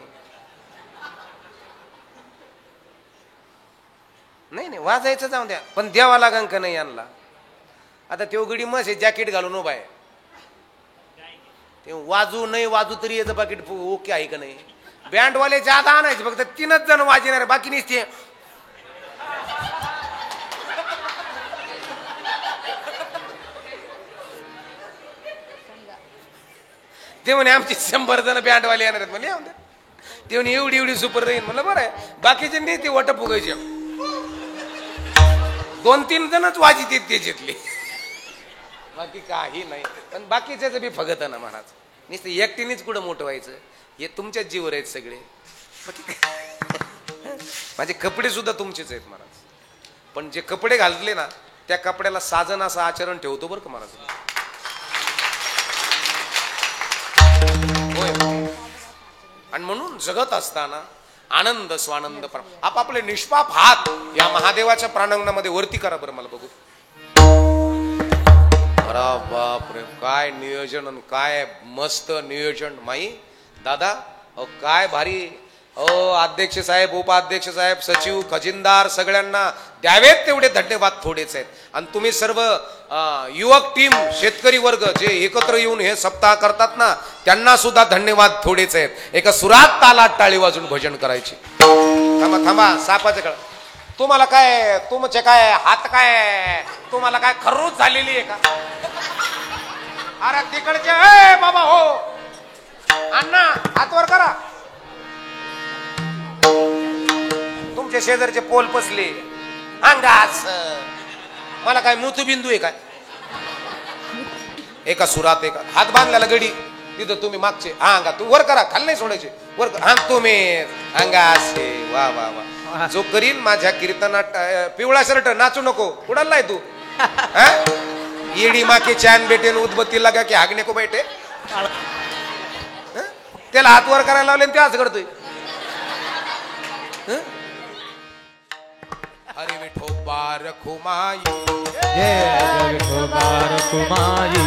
[SPEAKER 1] नाही वाजायचं जाऊ द्या, पण द्यावा लागेल का नाही यांना? आता त्यो गडी मस आहे जॅकेट घालून उभा आहे, ते वाजू नाही वाजू तरी याचं पाकिट ओके आहे का नाही? बँडवाले जादा आणायचे, फक्त 3च जण वाजणार, बाकी नसते. ते म्हणे आमचे 100 जण बँडवाले येणार आहेत म्हणजे. ते म्हणे एवढी एवढी सुपर राहील म्हणलं बरं आहे. बाकीचे नाही ते वट फुगायचे, 2-3 जणच वाजित येत त्याच्यातले, बाकी काही नाही. पण बाकीच्याच बी फगत ना महाराज, नुसतं एकटीनेच कुठं मोठं व्हायचं, हे तुमच्याच जीवर आहेत सगळे. माझे कपडे सुद्धा तुमचेच आहेत महाराज, पण जे कपडे घालले ना त्या कपड्याला साजन असं आचरण ठेवतो बरं का महाराज. होय. आणि म्हणून जगत असताना आनंद स्वानंद आपापले निष्पाप हात या महादेवाच्या प्रांगणामध्ये वरती करा बरं, मला बघू. अरे बापरे, काय नियोजन आणि काय मस्त नियोजन माई दादा. काय भारी. अध्यक्ष साहेब, उपाध्यक्ष साहेब, सचिव, खजिनदार सगळ्यांना द्यावेत तेवढे धन्यवाद थोडेच आहेत. आणि तुम्ही सर्व युवक टीम, शेतकरी वर्ग जे एकत्र येऊन हे सप्ताह करतात ना, त्यांना सुद्धा धन्यवाद थोडेच आहेत. एका सुरात तालात टाळी वाजून भजन करायची. थांबा थांबा, सापाचं कळ. तुम्हाला काय, तुमचे काय हात, काय तुम्हाला काय खर्रूच झालेली आहे का? अरे तिकडचे बाबा हो, अण्णा हातवर करा. तुमच्या शेजारचे पोल पसले अंगास, मला काय मृत्यूबिंदू आहे काय? एका सुरात एका हात बांधलेला गडी तिथं तुम्ही मागचे अंगा तू वर करा, खाली नाही सोडायचे, वर हा तुम्ही अंगास. वा वा वा. जो करील माझ्या कीर्तनात पिवळा शर्ट, नाचू नको, उडाल तू. येडी माके चॅन बेटेन उदबत्ती लगा की हागणे को बैठे. त्याला हात वर करायला लावले ते असं करतोय. हरी विठोबा रखुमाई,
[SPEAKER 2] जय विठोबा रखुमाई,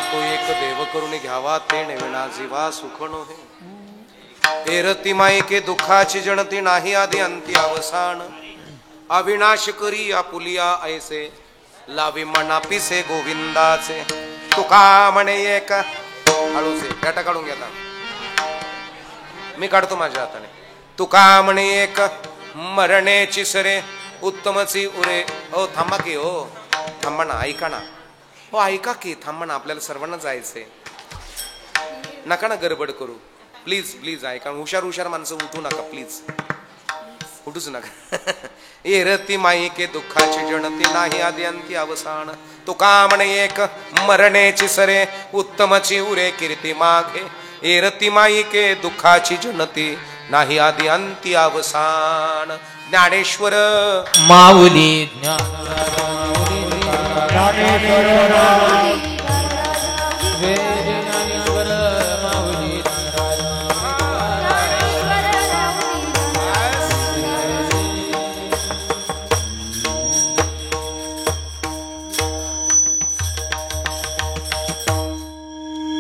[SPEAKER 1] तो एक देव करून घ्यावा तेणे विना जीवा सुखनो हे. एरती माई के दुःखाची जनती नाही आधी अंती अवसान. अविनाश करी आपुलिया ऐसे लावी मना पिसे गोविंदाचे. तुका म्हणे एक हळूचे डाटा काढून घेता, मी काढतो माझ्या हाताने. तुका म्हणे एक मरणेची सरे उत्तमची उरे. ओ थांबा की, हो थांबा ना, ऐका ना. हो ऐका की, थांबा ना, आपल्याला सर्वांना जायचंय. नका ना गडबड करू, प्लीज प्लीज ऐका. हुशार हुशार माणसं उठू नका प्लीज, उठूच नका. ए रती माई के दुःखाची जनती नाही आदी अंती अवसान. तो का म्हणे एक मरणेची सरे उत्तमची उरे कीर्ती मागे. ए रती माई के दुःखाची जनती नाही आदी अंती अवसान. ज्ञानेश्वर
[SPEAKER 2] माऊली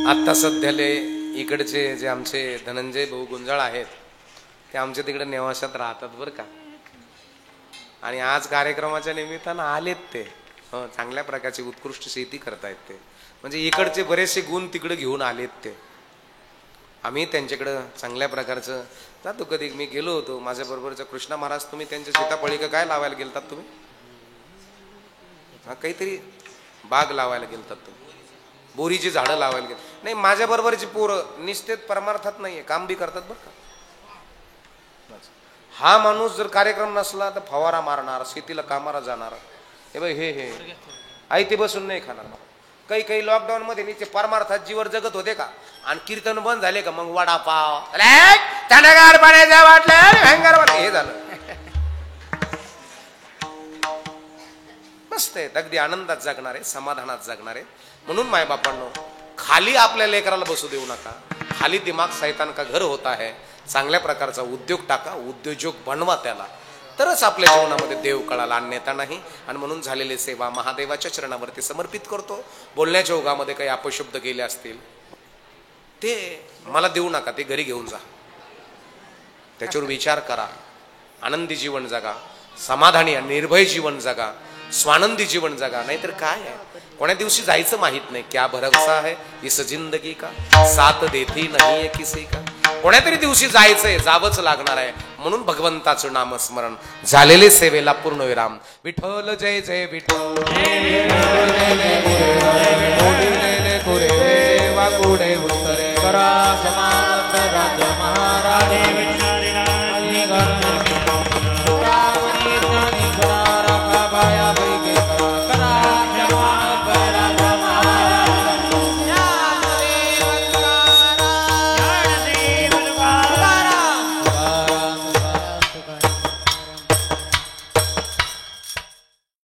[SPEAKER 1] आत्ता सध्याले इकडचे जे आमचे धनंजय भाऊ गुंजाळ आहेत ते आमच्या तिकडे नेवाशात राहतात बरं का. आणि आज कार्यक्रमाच्या निमित्तानं आलेत ते. चांगल्या प्रकारची उत्कृष्ट शेती करतायत ते. म्हणजे इकडचे बरेचसे गुण तिकडे घेऊन आलेत ते. आम्ही त्यांच्याकडं चांगल्या प्रकारचं जातो. कधी मी गेलो होतो माझ्या बरोबरचा कृष्णा महाराज, तुम्ही त्यांच्या सीताफळी का काय लावायला गेलतात तुम्ही? काहीतरी बाग लावायला गेलतात तुम्ही, बोरीची झाडं लावायला गेली. नाही, माझ्या बरोबरची पोरं निश्चित परमार्थात नाहीये, काम बी करतात बरं का. हा माणूस जर कार्यक्रम नसला तर फवारा मारणार, शेतीला कामाला जाणार. हे बघ हे आई ते बसून नाही खाणार. काही काही लॉकडाऊन मध्ये नीचे परमार्थात जीवर जगत होते का, आणि कीर्तन बंद झाले का मग वडापाव थंडगार पाण्याचा वाटलं हे झालं. मस्त आहे, अगदी आनंदात जगणारे, समाधानात जगणारे. म्हणून मायबापांनो, खाली आपल्या लेकराला बसू देऊ नका. खाली दिमाग सैतान का घर होता है. चांगल्या प्रकारचा उद्योग टाका, उद्योजक बनवा त्याला, तरच आपल्या जीवनामध्ये देव कळाला, अन्यथा नाही. आणि म्हणून झालेली सेवा महादेवाच्या चरणावरती समर्पित करतो. बोलण्याच्या ओघामध्ये काही अपशब्द गेले असतील ते मला देऊ नका, ते घरी घेऊन जा, त्याच्यावर विचार करा. आनंदी जीवन जगा, समाधानी निर्भय जीवन जगा, स्वानंदी जीवन जगा. नाहीतर काय आहे, कोण्या दिवशी जायचं माहित नाही. क्या भरोसा है इस जिंदगी का, साथ देती नहीं है किसी का. कोण्यातरी दिवशी जायचंय, जावंच लागणार आहे. म्हणून भगवंताचं नामस्मरण, झालेले सेवेला पूर्ण विराम. विठ्ठल जय जय विठ्ठल.